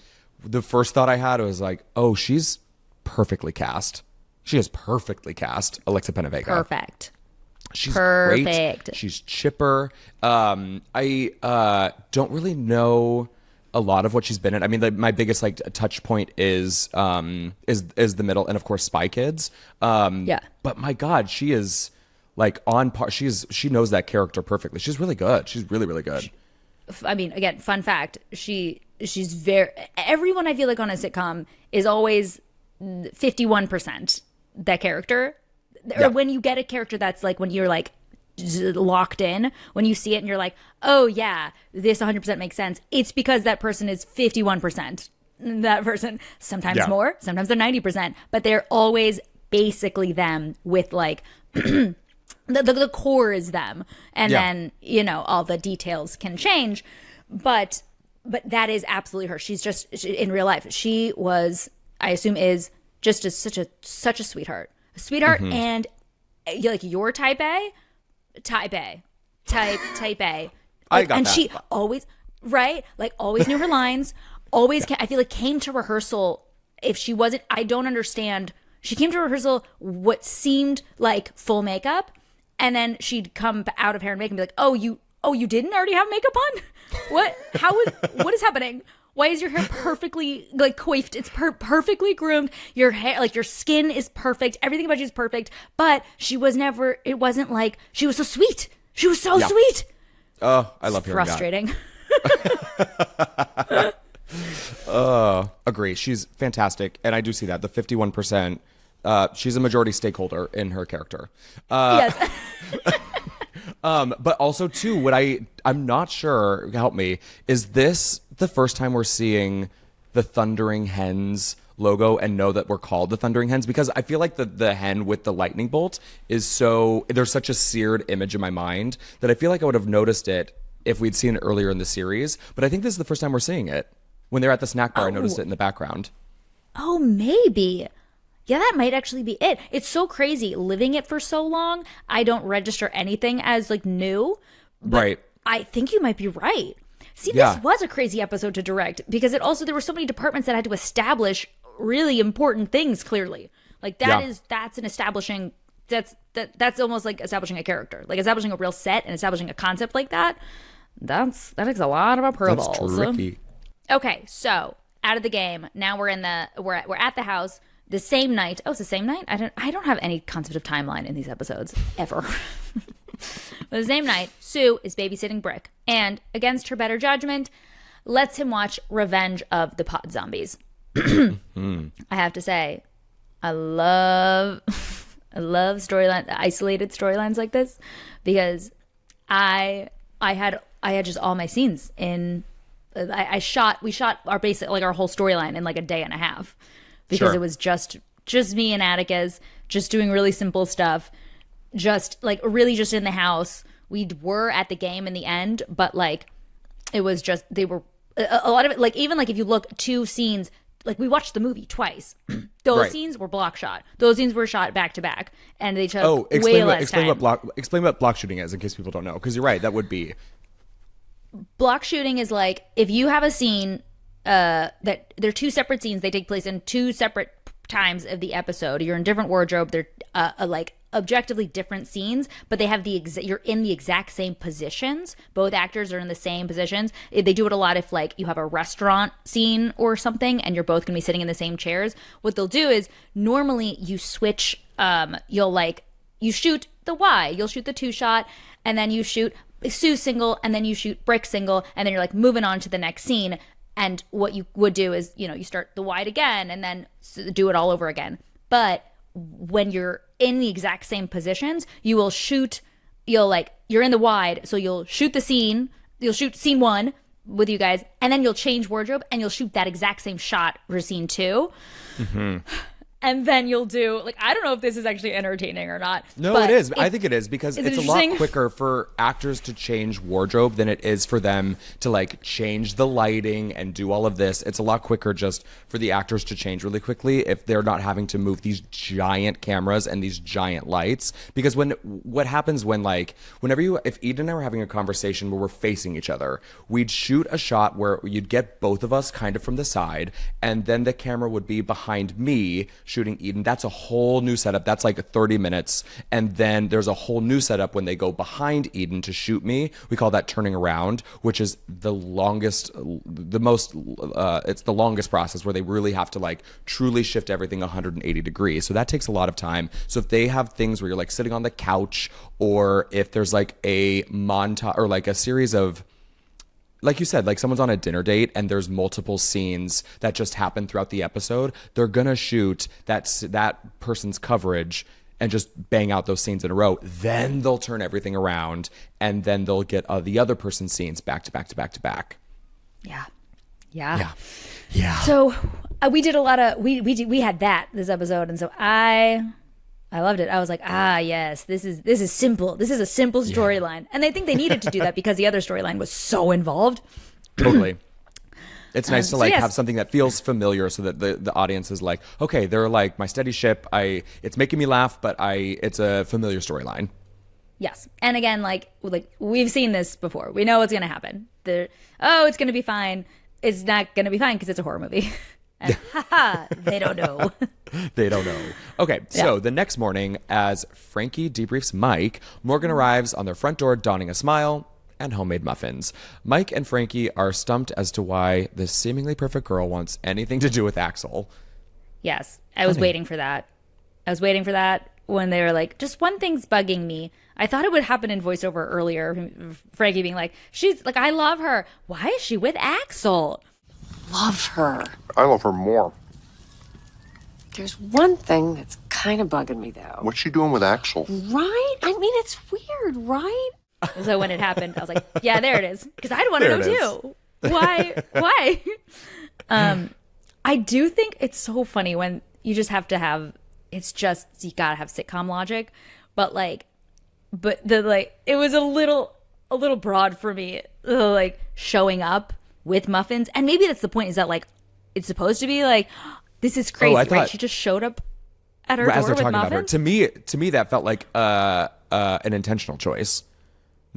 the first thought I had was like, oh, she's perfectly cast. She is perfectly cast, Alexa Pennebaker.
Perfect.
She's
perfect.
Great. She's chipper. I don't really know a lot of what she's been in. I mean, my biggest like touch point is the middle, and of course, Spy Kids. But my God, she is like on par. She knows that character perfectly. She's really good. She's really, really good.
I mean, again, fun fact: she's very. Everyone I feel like on a sitcom is always 51% that character. Or when you get a character that's like when you're like locked in, when you see it and you're like, oh yeah, this 100% makes sense, it's because that person is 51%. That person, sometimes more, sometimes they're 90%, but they're always basically them with like the core is them, and then all the details can change, but that is absolutely her. She's just in real life, she was, I assume, is just such a sweetheart, and like your type A. I got and that. She always always knew her lines, always I feel like came to rehearsal. If she wasn't, I don't understand, she came to rehearsal what seemed like full makeup, and then she'd come out of hair and makeup and be like, oh you didn't already have makeup on? What is happening? Why is your hair perfectly like coiffed? It's perfectly groomed. Your hair, like your skin is perfect. Everything about you is perfect. But she was never, it wasn't like, she was so sweet. She was so sweet.
Oh, I love hearing
frustrating.
That. Agree. She's fantastic. And I do see that. The 51%, she's a majority stakeholder in her character.
Yes.
But also too, what I'm not sure, help me, is this the first time we're seeing the Thundering Hens logo and know that we're called the Thundering Hens? Because I feel like the hen with the lightning bolt is there's such a seared image in my mind that I feel like I would have noticed it if we'd seen it earlier in the series. But I think this is the first time we're seeing it. When they're at the snack bar, I noticed it in the background.
Oh, maybe. Yeah, that might actually be it. It's so crazy. Living it for so long, I don't register anything as like new. But
right.
I think you might be right. See, this was a crazy episode to direct because there were so many departments that had to establish really important things clearly. Like that's an establishing, that's almost like establishing a character. Like establishing a real set and establishing a concept like that. That takes a lot of approvals.
That's tricky.
Okay, so out of the game. Now we're at the house. The same night. Oh, it's the same night? I don't have any concept of timeline in these episodes ever. But the same night, Sue is babysitting Brick, and against her better judgment, lets him watch Revenge of the Pod Zombies. I have to say, I love isolated storylines like this, because I had just all my scenes in. We shot our basic, like our whole storyline in like a day and a half. Because it was just me and Atticus, just doing really simple stuff, just like really just in the house. We were at the game in the end, but like it was just, they were a lot of it, like even like if you look, two scenes, like we watched the movie twice. Those scenes were block shot. Those scenes were shot back to back, and they took way less time.
Explain what block shooting is in case people don't know, because you're right, that would be.
Block shooting is like if you have a scene that they're two separate scenes. They take place in two separate times of the episode. You're in different wardrobe. They're like objectively different scenes, but they have you're in the exact same positions. Both actors are in the same positions. They do it a lot if like you have a restaurant scene or something and you're both gonna be sitting in the same chairs. What they'll do is normally you switch. You shoot the Y. You'll shoot the two shot, and then you shoot Sue single, and then you shoot Brick single, and then you're like moving on to the next scene. And what you would do is, you start the wide again and then do it all over again. But when you're in the exact same positions, you will shoot, you're in the wide, so you'll shoot the scene, you'll shoot scene one with you guys, and then you'll change wardrobe and you'll shoot that exact same shot for scene two. Mm-hmm. And then you'll do, like, I don't know if this is actually entertaining or not.
No, it is. I think it is, because it's a lot quicker for actors to change wardrobe than it is for them to, like, change the lighting and do all of this. It's a lot quicker just for the actors to change really quickly if they're not having to move these giant cameras and these giant lights. Because what happens when, like, if Eden and I were having a conversation where we're facing each other, we'd shoot a shot where you'd get both of us kind of from the side, and then the camera would be behind me shooting Eden. That's a whole new setup. That's like 30 minutes. And then there's a whole new setup when they go behind Eden to shoot me. We call that turning around, which is it's the longest process, where they really have to like truly shift everything 180 degrees. So that takes a lot of time. So if they have things where you're like sitting on the couch, or if there's like a montage or like a series of, like you said, like someone's on a dinner date and there's multiple scenes that just happen throughout the episode, they're gonna shoot that person's coverage and just bang out those scenes in a row. Then they'll turn everything around, and then they'll get the other person's scenes back to back to back to back.
Yeah.
So
we did a lot of we had that this episode, and so I loved it. I was like, yes, this is simple. This is a simple storyline, and I think they needed to do that because the other storyline was so involved.
Totally. It's nice to
yes.
have something that feels familiar, so that the audience is like, okay, they're like my steady ship. It's making me laugh, but it's a familiar storyline.
Yes, and again, like we've seen this before. We know what's going to happen. It's going to be fine. It's not going to be fine because it's a horror movie. And, they don't know.
They don't know. Okay, so the next morning, as Frankie debriefs Mike, Morgan arrives on their front door donning a smile and homemade muffins. Mike and Frankie are stumped as to why this seemingly perfect girl wants anything to do with Axl.
Yes, I was waiting for that. When they were like, just one thing's bugging me. I thought it would happen in voiceover earlier. Frankie being like, she's like, I love her. Why is she with Axl?
Love her.
I love her more.
There's one thing that's kind of bugging me, though.
What's she doing with Axl?
Right? I mean, it's weird, right?
So when it happened, I was like, yeah, there it is. Because I'd want to know too. Why? I do think it's so funny when you just have to have, it's just, you gotta have sitcom logic. But it was a little broad for me, like showing up with muffins. And maybe that's the point, is that like, it's supposed to be like, this is crazy, right? She just showed up at her door with muffins.
To me, that felt like an intentional choice.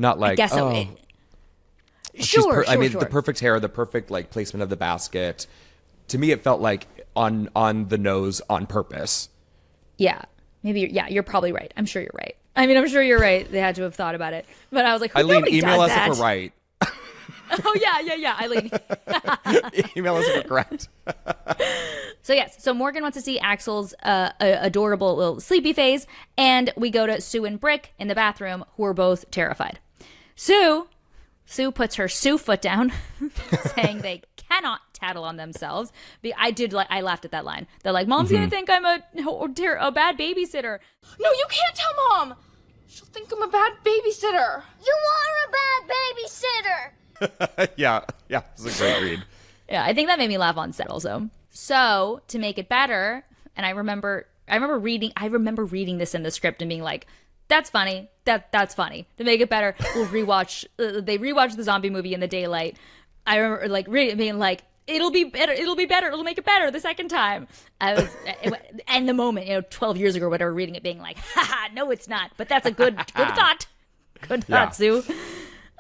Not like,
I guess so.
Sure. The perfect hair, the perfect like placement of the basket. To me, it felt like on the nose on purpose.
Yeah, maybe. You're probably right. I'm sure you're right. I mean, I'm sure you're right. They had to have thought about it. But I was like,
Eileen, email us
that.
if we're right.
Oh yeah, Eileen.
Email us if we're correct.
So Morgan wants to see Axl's adorable little sleepy phase, and we go to Sue and Brick in the bathroom, who are both terrified. Sue puts her Sue foot down, saying they cannot tattle on themselves. I laughed at that line. They're like, Mom's gonna think I'm a bad babysitter.
No, you can't tell Mom. She'll think I'm a bad babysitter.
You are a bad babysitter.
yeah, it's a great read.
Yeah, I think that made me laugh on set also. So to make it better, and I remember reading this in the script and being like, that's funny. That's funny. To make it better, we'll rewatch. They rewatched the zombie movie in the daylight. I remember like reading, being like, it'll be better. It'll make it better the second time. And the moment, 12 years ago or whatever, reading it, being like, haha, no, it's not. But that's a good thought. Good thought, Sue.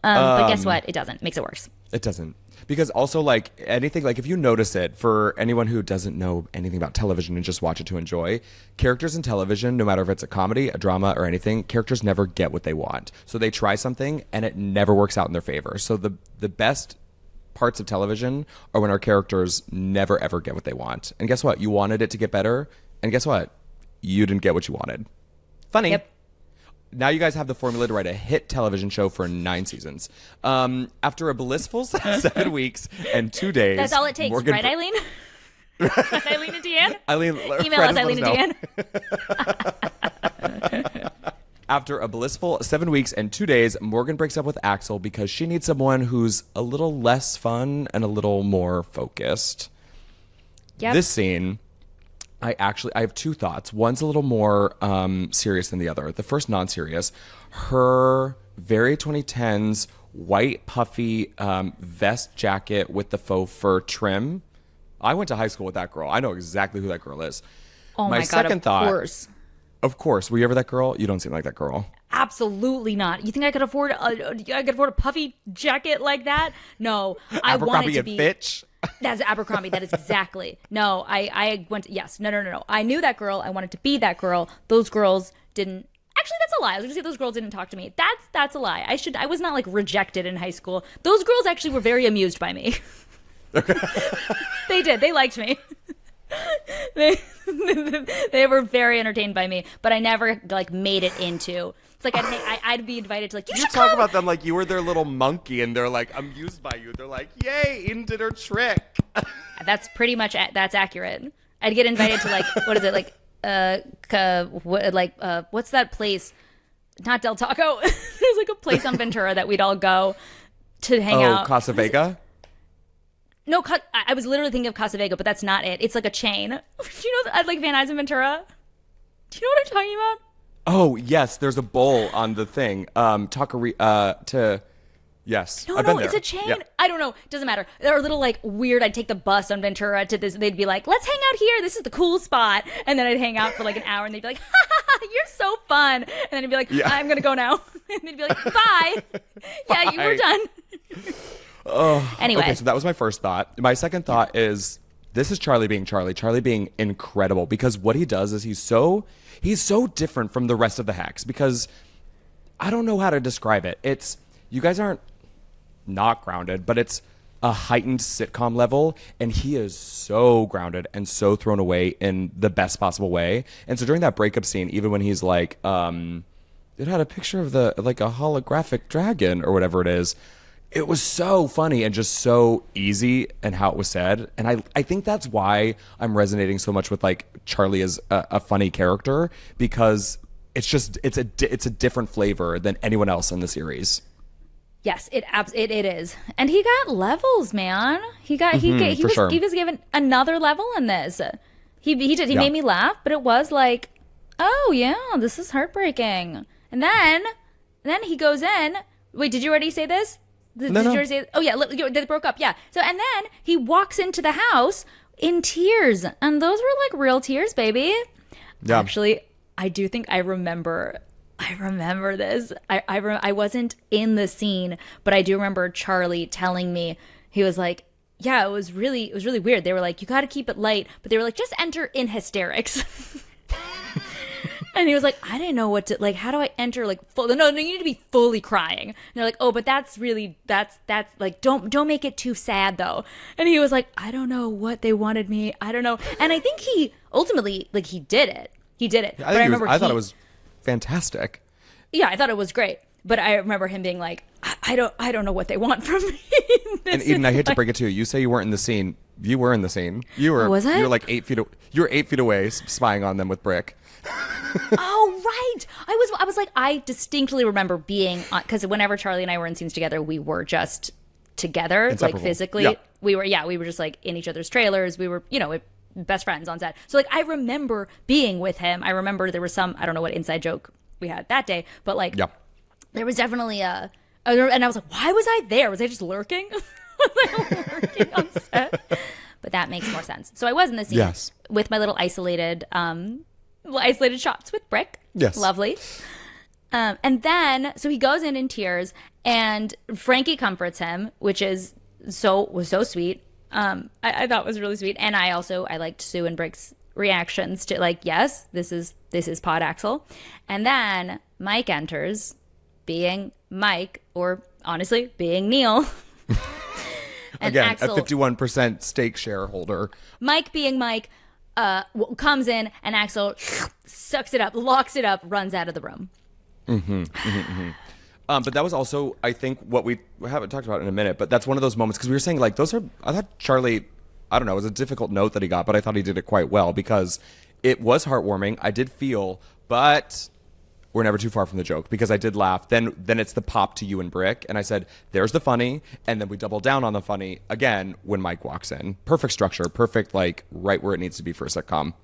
But guess what? It doesn't. Makes it worse.
It doesn't. Because also, like, anything, like, if you notice it, for anyone who doesn't know anything about television and just watch it to enjoy, characters in television, no matter if it's a comedy, a drama, or anything, characters never get what they want. So they try something, and it never works out in their favor. So the best parts of television are when our characters never, ever get what they want. And guess what? You wanted it to get better, and guess what? You didn't get what you wanted. Funny.
Yep.
Now you guys have the formula to write a hit television show for 9 seasons. After a blissful 7 weeks and 2 days.
That's all it takes, right, Eileen? Eileen and Deanne? Email us, Eileen and Deanne.
After a blissful 7 weeks and 2 days, Morgan breaks up with Axl because she needs someone who's a little less fun and a little more focused. Yep. This scene, I have 2 thoughts. One's a little more serious than the other. The first non-serious, her very 2010s white puffy vest jacket with the faux fur trim. I went to high school with that girl. I know exactly who that girl is.
Oh my God,
second thought,
course.
Of course. Were you ever that girl? You don't seem like that girl.
Absolutely not. You think I could afford a puffy jacket like that? No. I
Abercrombie
wanted to
and
be
Fitch?
That's Abercrombie. That is exactly. No, I went to, yes. No. I knew that girl. I wanted to be that girl. Those girls didn't. Actually, that's a lie. I was going to say those girls didn't talk to me. That's a lie. I was not like rejected in high school. Those girls actually were very amused by me. They did. They liked me. They were very entertained by me, but I never like made it into. It's like I'd be invited to like.
You talk about them like you were their little monkey, and they're like amused by you. They're like, "Yay, Eden did her trick."
That's pretty much that's accurate. I'd get invited to like what is it like what's that place? Not Del Taco. There's like a place on Ventura that we'd all go to hang out.
Oh, Casa Vega?
No, I was literally thinking of Casa Vega, but that's not it. It's like a chain. Do you know like Van Nuys and Ventura? Do you know what I'm talking about?
Oh, yes. There's a bowl on the thing. Yes.
No,
I've been there.
it's a chain.
Yeah.
I don't know. Doesn't matter. They're a little like weird. I'd take the bus on Ventura to this. They'd be like, let's hang out here. This is the cool spot. And then I'd hang out for like an hour and they'd be like, ha ha ha, you're so fun. And then I'd be like, I'm going to go now. And they'd be like, bye. Yeah, you were done. Anyway.
Okay, so that was my first thought. My second thought is this is Charlie being Charlie. Charlie being incredible because what he does is he's so different from the rest of the hacks because I don't know how to describe it. It's you guys aren't not grounded, but it's a heightened sitcom level and he is so grounded and so thrown away in the best possible way. And so during that breakup scene, even when he's like, it had a picture of a holographic dragon or whatever it is. It was so funny and just so easy and how it was said. And I think that's why I'm resonating so much with like Charlie as a funny character because it's a different flavor than anyone else in the series.
Yes, it is, and he got levels, man. He was given another level in this. He made me laugh, but it was like, oh yeah, this is heartbreaking. And then he goes in. Wait, did you already say this? Did you already say? Oh yeah, they broke up. Yeah. So and then he walks into the house in tears, and those were like real tears, baby. Yeah. Actually, I do think I remember this. I wasn't in the scene, but I do remember Charlie telling me, he was like, yeah, it was really weird. They were like, you got to keep it light, but they were like, just enter in hysterics. And he was like, I didn't know what to, like, how do I enter, like, no, you need to be fully crying. And they're like, oh, but that's like, don't make it too sad, though. And he was like, I don't know what they wanted me. I don't know. And I think he, ultimately, like, he did it.
I thought it was fantastic.
Yeah, I thought it was great. But I remember him being like, I don't know what they want from me.
And Eden, I hate to break it to you. You say you weren't in the scene. You were in the scene. You were.
Was I?
You were like 8 feet. You were 8 feet away, spying on them with Brick.
Oh right, I was like, I distinctly remember being on, because whenever Charlie and I were in scenes together, we were just together, like physically. Yeah. We were just like in each other's trailers. We were, best friends on set. So like, I remember being with him. I remember there was some, I don't know what inside joke we had that day, but like, there was definitely and I was like, why was I there? Was I just lurking? Was I lurking on set? But that makes more sense. So I was in the scene with my little isolated shots with Brick. Yes. Lovely. And then, so he goes in tears, and Frankie comforts him, which was so sweet. I thought was really sweet. And I liked Sue and Brick's reactions to like, yes, this is Pod Axl. And then Mike enters, being Mike, or honestly, being Neil. And
again,
Axl,
a 51% stake shareholder.
Mike being Mike, comes in and Axl sucks it up, locks it up, runs out of the room.
But that was also, I think, what we haven't talked about in a minute, but that's one of those moments, because we were saying, like, I thought Charlie, I don't know, it was a difficult note that he got, but I thought he did it quite well, because it was heartwarming. I did feel, but we're never too far from the joke, because I did laugh. Then it's the pop to you and Brick, and I said, there's the funny, and then we double down on the funny again when Mike walks in. Perfect structure, perfect, like, right where it needs to be for a sitcom.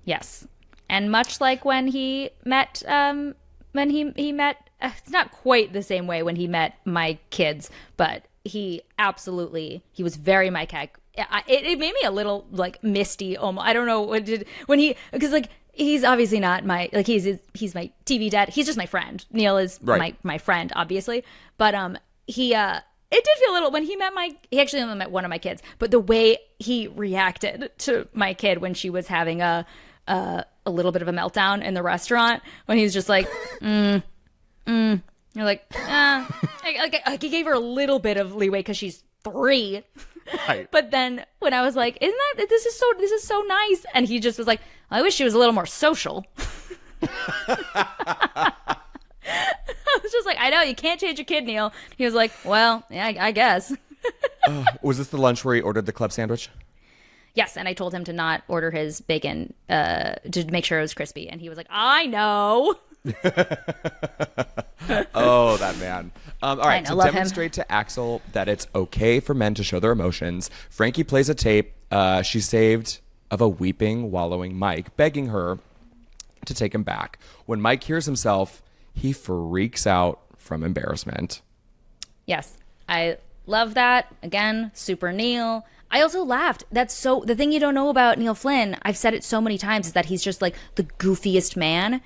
Yes. And much like when he met, it's not quite the same way when he met my kids, but he was very Mike Heck. It made me a little like misty. I don't know because like he's obviously not my, like he's my TV dad. He's just my friend. Neil is my friend, obviously. But it did feel a little when he actually only met one of my kids, but the way he reacted to my kid when she was having a little bit of a meltdown in the restaurant, when he's just like, you're like, like he gave her a little bit of leeway because she's 3. Right. But then when I was like, this is so nice, and he just was like, I wish she was a little more social. I was just like, I know you can't change your kid, Neil. He was like, well, yeah, I guess.
Was this the lunch where he ordered the club sandwich?
Yes, and I told him to not order his bacon to make sure it was crispy, and he was like, "I know."
Oh, that man. All right,
know,
to
love
demonstrate to Axl that it's okay for men to show their emotions, Frankie plays a tape she saved of a weeping, wallowing Mike, begging her to take him back. When Mike hears himself, he freaks out from embarrassment.
Yes, I love that. Again, super Neil. I also laughed. The thing you don't know about Neil Flynn, I've said it so many times, is that he's just like the goofiest man.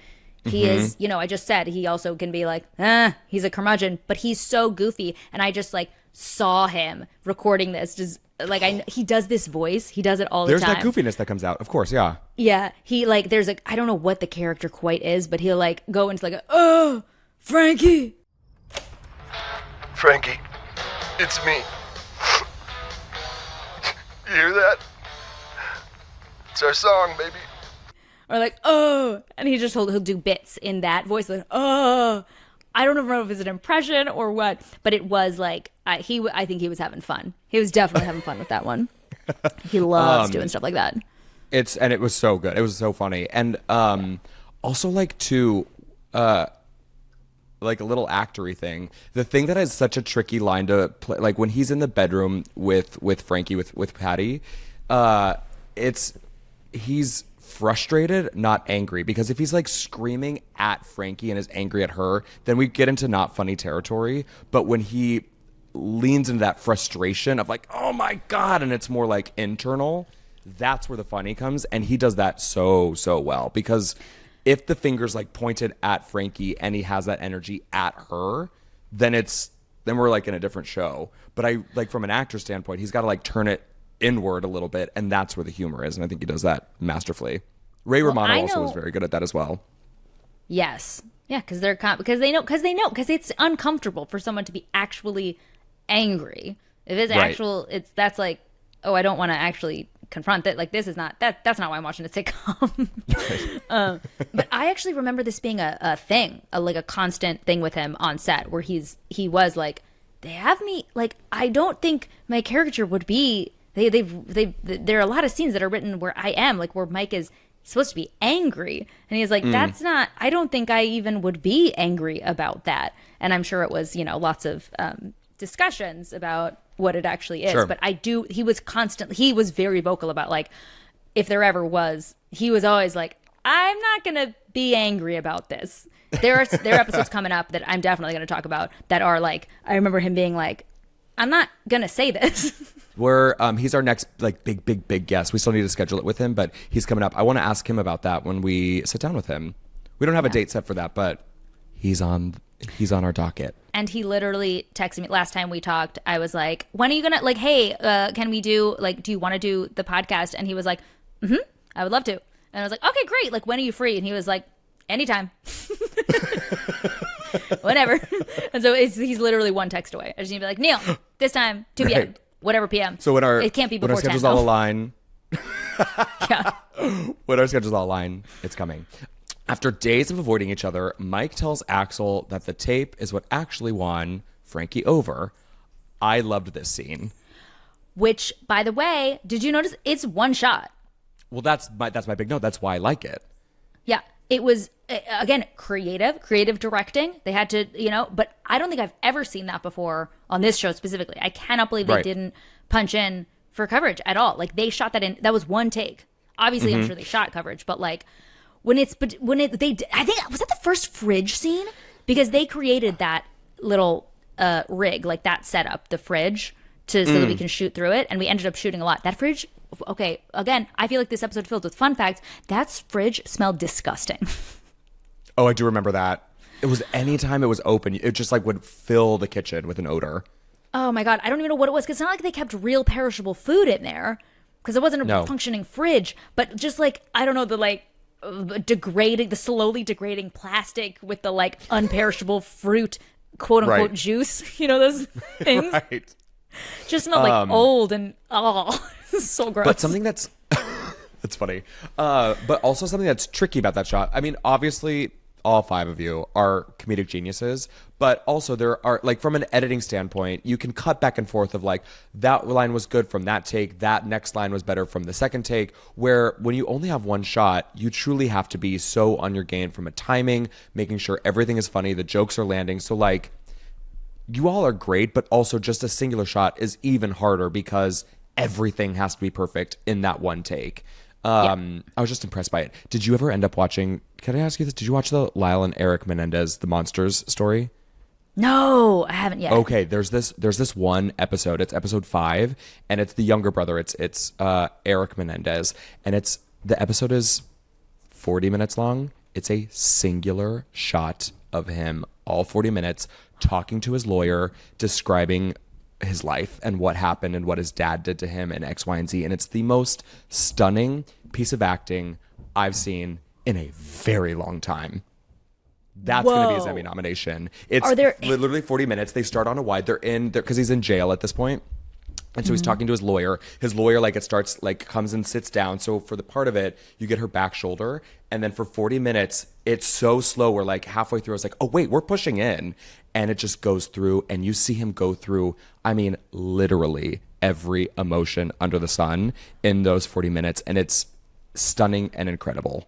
He is, I just said he also can be like, he's a curmudgeon, but he's so goofy. And I just like saw him recording this. Just like, he does this voice. He does it all the time.
There's that goofiness that comes out. Of course. Yeah.
Yeah. He like, I don't know what the character quite is, but he'll like go into like, oh, Frankie.
Frankie, it's me. You hear that? It's our song, baby.
Or like, oh, and he'll do bits in that voice, like, oh. I don't know if it's an impression or what, but it was like, I think he was having fun. He was definitely having fun with that one. He loves doing stuff like that.
And it was so good. It was so funny. And also like too, like a little actory thing. The thing that is such a tricky line to play, like when he's in the bedroom with Frankie, with Patty, he's frustrated, not angry. Because if he's like screaming at Frankie and is angry at her, then we get into not funny territory. But when he leans into that frustration of like, oh my God, and it's more like internal, that's where the funny comes. And he does that so well. Because if the finger's like pointed at Frankie and he has that energy at her, then we're like in a different show. But I like from an actor standpoint, he's got to like turn it inward a little bit, and that's where the humor is. And I think he does that masterfully. Ray Romano also was very good at that as well.
Yes, yeah, because they know it's uncomfortable for someone to be actually angry. If it's
right.
That's like, oh, I don't want to actually confront that. Like, this is not that's not why I'm watching a sitcom. But I actually remember this being a thing, like a constant thing with him on set, where he was like, they have me like, I don't think my caricature would be. There are a lot of scenes that are written where I am like, where Mike is supposed to be angry, and he's like, that's not. I don't think I even would be angry about that. And I'm sure it was lots of discussions about what it actually is.
Sure.
But he was very vocal about like, if there ever was, he was always like, I'm not gonna be angry about this. There are episodes coming up that I'm definitely gonna talk about that are like, I remember him being like, I'm not gonna say this.
He's our next like big guest. We still need to schedule it with him, but he's coming up. I want to ask him about that when we sit down with him. We don't have a date set for that, but he's on our docket.
And he literally texted me last time we talked. I was like, when are you gonna, like, hey, can we do, like, do you want to do the podcast? And he was like, I would love to. And I was like, okay, great. Like, when are you free? And he was like, anytime. Whenever. And so he's literally one text away. I just need to be like, Neil, this time, 2 p.m.,
right.
Whatever p.m.
So
it can't be before 10.
When our schedules all align.
Yeah.
When our schedules all align, it's coming. After days of avoiding each other, Mike tells Axl that the tape is what actually won Frankie over. I loved this scene.
Which, by the way, did you notice it's one shot?
Well, that's my big note. That's why I like it.
Yeah. It was, again, creative directing. They had to, but I don't think I've ever seen that before on this show specifically. I cannot believe they didn't punch in for coverage at all. Like, they shot that in, that was one take. Obviously, I'm sure they shot coverage, but like, I think, was that the first fridge scene? Because they created that little rig, like that setup, the fridge, so that we can shoot through it. And we ended up shooting a lot. That fridge, okay, again, I feel like this episode filled with fun facts. That fridge smelled disgusting.
Oh, I do remember that. It was anytime it was open, it just like would fill the kitchen with an odor. Oh
my God, I don't even know what it was, because it's not like they kept real perishable food in there, because it wasn't a functioning fridge, but just like, I don't know, the slowly degrading plastic with the like unperishable fruit, quote unquote, juice, those things.
Right.
Just smelled like old and so gross.
But something that's funny. But also something that's tricky about that shot. I mean, obviously, all 5 of you are comedic geniuses, but also there are, like, from an editing standpoint, you can cut back and forth of like, that line was good from that take, that next line was better from the second take, where when you only have one shot, you truly have to be so on your game from a timing, making sure everything is funny, the jokes are landing. So like, you all are great, but also just a singular shot is even harder because everything has to be perfect in that one take. I was just impressed by it. Did you ever end up watching, can I ask you this? Did you watch the Lyle and Eric Menendez, The Monsters story?
No, I haven't yet.
Okay, there's this one episode. It's episode 5, and it's the younger brother. It's Eric Menendez, and the episode is 40 minutes long. It's a singular shot of him, all 40 minutes, talking to his lawyer, describing his life and what happened and what his dad did to him and X, Y, and Z. And it's the most stunning piece of acting I've seen in a very long time. That's going to be his Emmy nomination. It's literally 40 minutes. They start on a wide. They're because he's in jail at this point. And so he's talking to his lawyer. His lawyer, like, it starts, like, comes and sits down. So for the part of it, you get her back shoulder. And then for 40 minutes, it's so slow. We're like halfway through. I was like, oh, wait, we're pushing in. And it just goes through. And you see him go through, I mean, literally every emotion under the sun in those 40 minutes. And it's stunning and incredible.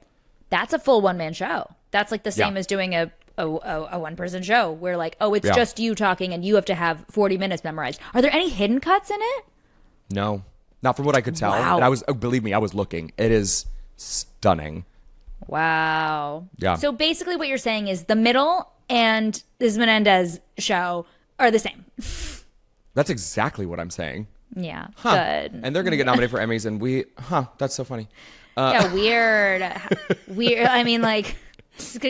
That's a full one-man show. That's like the same as doing a one-person show where, like, oh, it's just you talking and you have to have 40 minutes memorized. Are there any hidden cuts in it?
No, not from what I could tell.
Wow.
And believe me, I was looking. It is stunning.
Wow.
Yeah.
So basically what you're saying is the middle and this Menendez show are the same.
That's exactly what I'm saying.
Yeah.
Huh.
Good.
And they're going to get nominated for Emmys, and that's so funny.
Yeah, weird. Weird. I mean, like,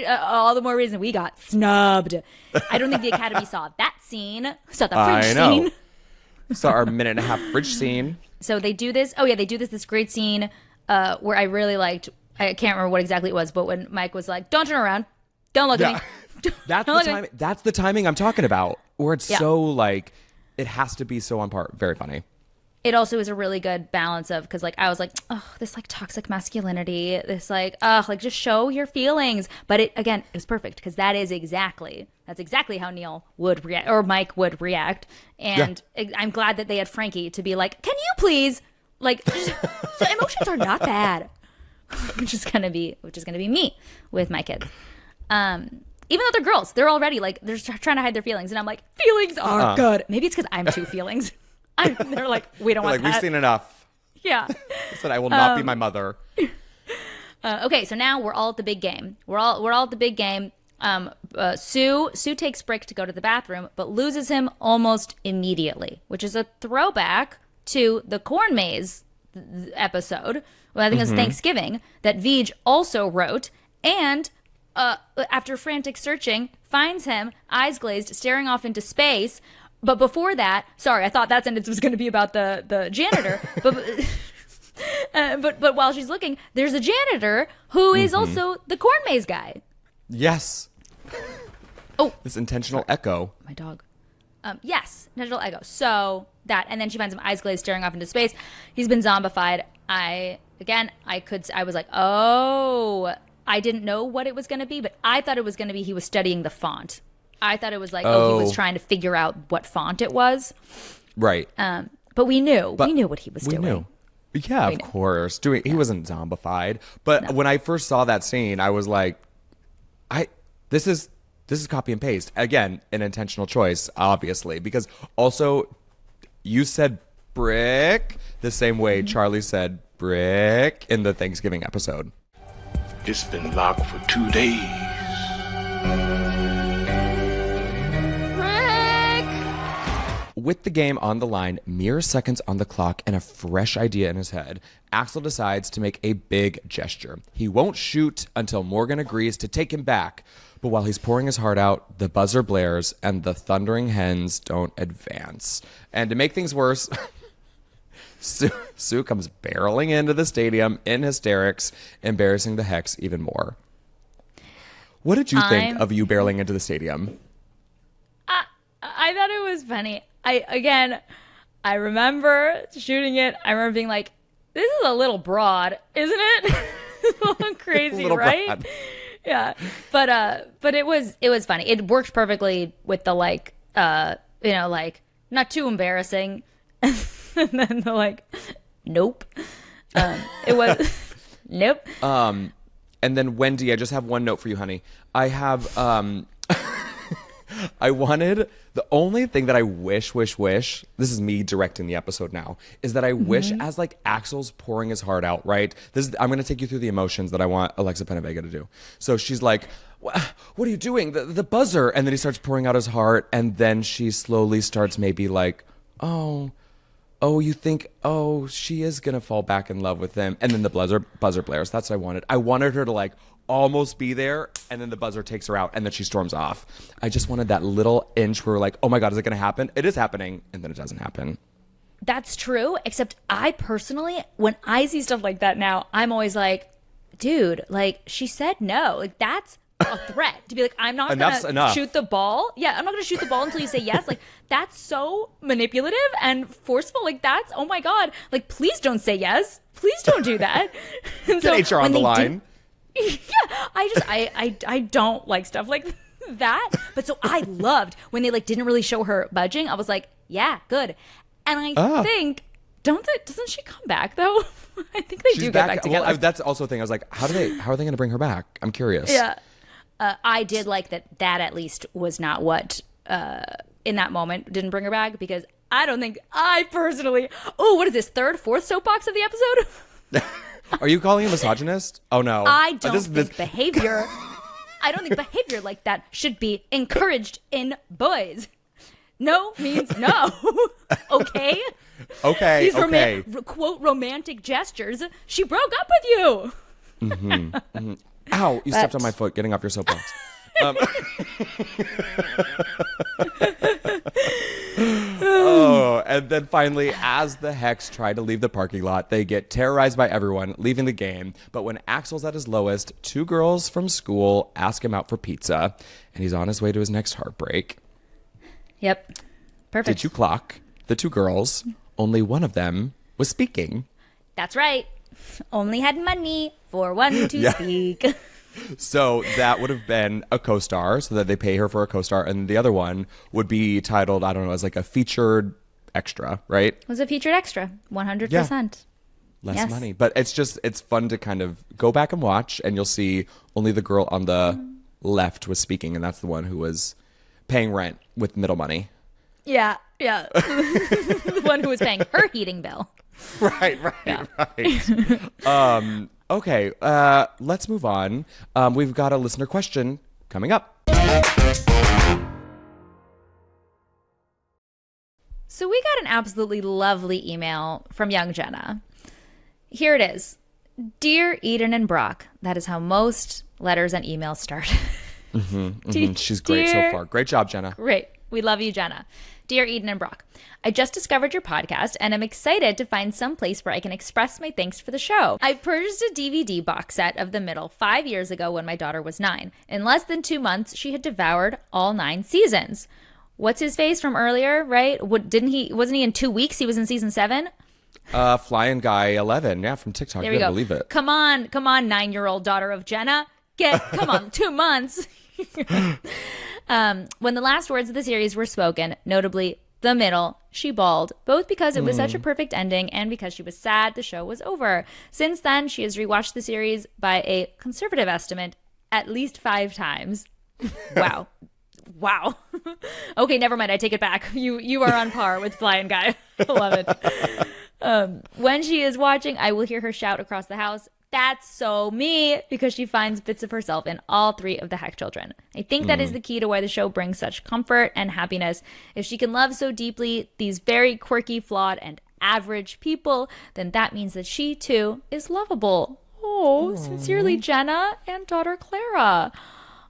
all the more reason we got snubbed. I don't think the Academy saw that scene. Saw the fridge scene.
Saw our minute and a half fridge scene.
So they do this. Oh, yeah, they do this great scene where I really liked, I can't remember what exactly it was, but when Mike was like, don't turn around. Don't look at me.
That's the timing I'm talking about, where it's so, like, it has to be so on par. Very funny.
It also is a really good balance of, because, like, I was like, oh, this, like, toxic masculinity, this, like, oh, like, just show your feelings. But it was perfect, because that's exactly how Neil would react, or Mike would react. And I'm glad that they had Frankie to be like, can you please, like, so emotions are not bad, which is gonna be me with my kids. Even though they're girls, they're already, like, they're trying to hide their feelings, and I'm like, feelings are good. Maybe it's because I'm two feelings. They're like, we don't want that.
We've seen enough.
Yeah.
I said I will not be my mother.
Okay, so now we're all at the big game. We're all at the big game. Sue takes Brick to go to the bathroom, but loses him almost immediately, which is a throwback to the corn maze episode. Well, I think it was Thanksgiving that Veej also wrote, and after frantic searching, finds him eyes glazed, staring off into space. But before that, sorry, I thought that sentence was going to be about the janitor. But while she's looking, there's a janitor who is also the corn maze guy.
Yes.
Oh,
this intentional echo.
My dog. Yes, intentional echo. So that, and then she finds him eyes glazed, staring off into space. He's been zombified. I was like, oh, I didn't know what it was going to be, but I thought it was going to be he was studying the font. I thought it was like, he was trying to figure out what font it was.
Right.
But we knew what he was doing.
Knew. Yeah, of course. He wasn't zombified. But when I first saw that scene, I was like, this is copy and paste. Again, an intentional choice, obviously, because also you said brick the same way Charlie said brick in the Thanksgiving episode.
It's been locked for 2 days.
With the game on the line, mere seconds on the clock, and a fresh idea in his head, Axl decides to make a big gesture. He won't shoot until Morgan agrees to take him back. But while he's pouring his heart out, the buzzer blares and the thundering hens don't advance. And to make things worse, Sue comes barreling into the stadium in hysterics, embarrassing the Hex even more. What did you think of you barreling into the stadium?
I thought it was funny. I remember shooting it. I remember being like, this is a little broad, isn't it? It's a little crazy, right? Broad. Yeah, but it was funny. It worked perfectly with the like, like not too embarrassing, and then the like, nope. It was nope.
And then Wendy, I just have one note for you, honey. I have I wanted the only thing that I wish, this is me directing the episode now, is that I wish as like Axl's pouring his heart out, right? I'm going to take you through the emotions that I want Alexa Penavega to do. So she's like, what are you doing? The buzzer. And then he starts pouring out his heart. And then she slowly starts maybe like, oh, you think, she is going to fall back in love with him. And then the buzzer blares. That's what I wanted. I wanted her to like almost be there, and then the buzzer takes her out, and then she storms off. I just wanted that little inch where we're like, oh my God, is it going to happen? It is happening, and then it doesn't happen.
That's true, except I personally, when I see stuff like that now, I'm always like, dude, like, she said no. Like, that's a threat to be like, I'm not going to shoot the ball. Yeah, I'm not going to shoot the ball until you say yes. Like, that's so manipulative and forceful. Like, that's, oh my God. Like, please don't say yes. Please don't do that. And
so HR on the line.
Yeah, I don't like stuff like that. But so I loved when they like didn't really show her budging. I was like, yeah, good. And I think doesn't she come back though? I think they do get back together.
Well, that's also a thing. I was like, how are they going to bring her back? I'm curious.
Yeah, I did like that at least was not what in that moment didn't bring her back, because I don't think I personally. Oh, what is this, fourth soapbox of the episode?
Are you calling him misogynist? Oh no.
I don't think behavior like that should be encouraged in boys. No means no. Okay?
Okay.
These quote romantic gestures. She broke up with you.
Mm-hmm. Ow, you stepped on my foot getting off your soapbox. And then finally, as the Hex try to leave the parking lot, they get terrorized by everyone, leaving the game. But when Axl's at his lowest, two girls from school ask him out for pizza, and he's on his way to his next heartbreak.
Yep. Perfect.
Did you clock? The two girls, only one of them was speaking.
That's right. Only had money for one to speak.
So that would have been a co-star, so that they pay her for a co-star, and the other one would be titled, I don't know, as like a featured extra, right?
It was a featured extra, 100%.
Yeah. Less money. But it's fun to kind of go back and watch, and you'll see only the girl on the left was speaking, and that's the one who was paying rent with middle money.
Yeah. The one who was paying her heating bill.
Right. Okay, let's move on. We've got a listener question coming up.
So we got an absolutely lovely email from young Jenna. Here it is. Dear Eden and Brock, that is how most letters and emails start.
She's great so far. Great job, Jenna.
Great. We love you, Jenna. Dear Eden and Brock, I just discovered your podcast and I'm excited to find some place where I can express my thanks for the show. I purchased a DVD box set of The Middle 5 years ago when my daughter was 9. In less than 2 months, she had devoured all 9 seasons. What's his face from earlier, right? Wasn't he in 2 weeks? He was in season 7?
Flying Guy 11, yeah, from TikTok.
There we go.
Believe it.
Come on, 9-year-old daughter of Jenna. Come on, 2 months. When the last words of the series were spoken, notably The Middle, she bawled, both because it was such a perfect ending and because she was sad the show was over. Since then, she has rewatched the series by a conservative estimate at least 5 times. Wow. Okay, never mind. I take it back. You are on par with Flying Guy. I love it. When she is watching, I will hear her shout across the house, "That's so me," because she finds bits of herself in all 3 of the Heck children. I think that is the key to why the show brings such comfort and happiness. If she can love so deeply these very quirky, flawed, and average people, then that means that she, too, is lovable. Oh, sincerely, Jenna and daughter Clara.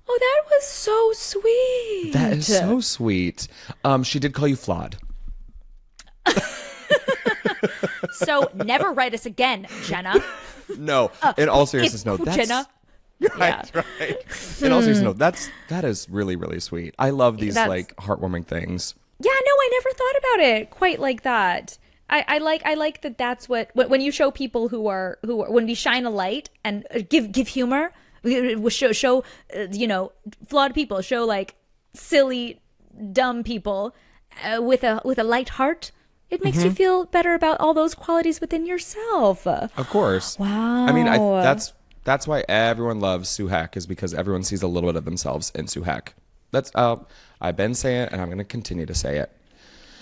Oh, that was so sweet.
That is so sweet. She did call you flawed.
So never write us again, Jenna.
No, in all seriousness, no. That's
Jenna.
Right. In all seriousness, that is really, really sweet. I love these like heartwarming things.
Yeah, no, I never thought about it quite like that. I like that. That's what when you show people who are when we shine a light and give humor. We show flawed people, show like silly, dumb people with a light heart. It makes you feel better about all those qualities within yourself.
Of course.
Wow.
I mean, that's why everyone loves Suhak, is because everyone sees a little bit of themselves in Suhak. That's I've been saying it, and I'm going to continue to say it.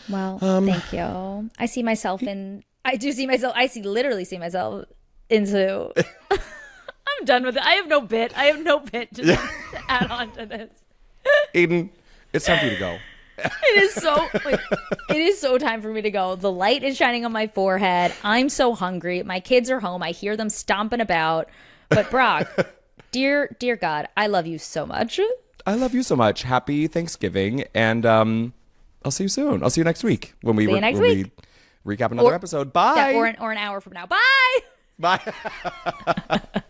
Well, thank you. I see myself in. I do see myself. Literally see myself into. I'm done with it. I have no bit to add on to this.
Aiden, it's time for you to go.
It is so time for me to go. The light is shining on my forehead. I'm so hungry. My kids are home. I hear them stomping about. But Brock, dear God, I love you so much.
I love you so much. Happy Thanksgiving, and I'll see you soon. I'll see you next week when we recap another episode. Bye.
Yeah, or an hour from now. Bye.
Bye.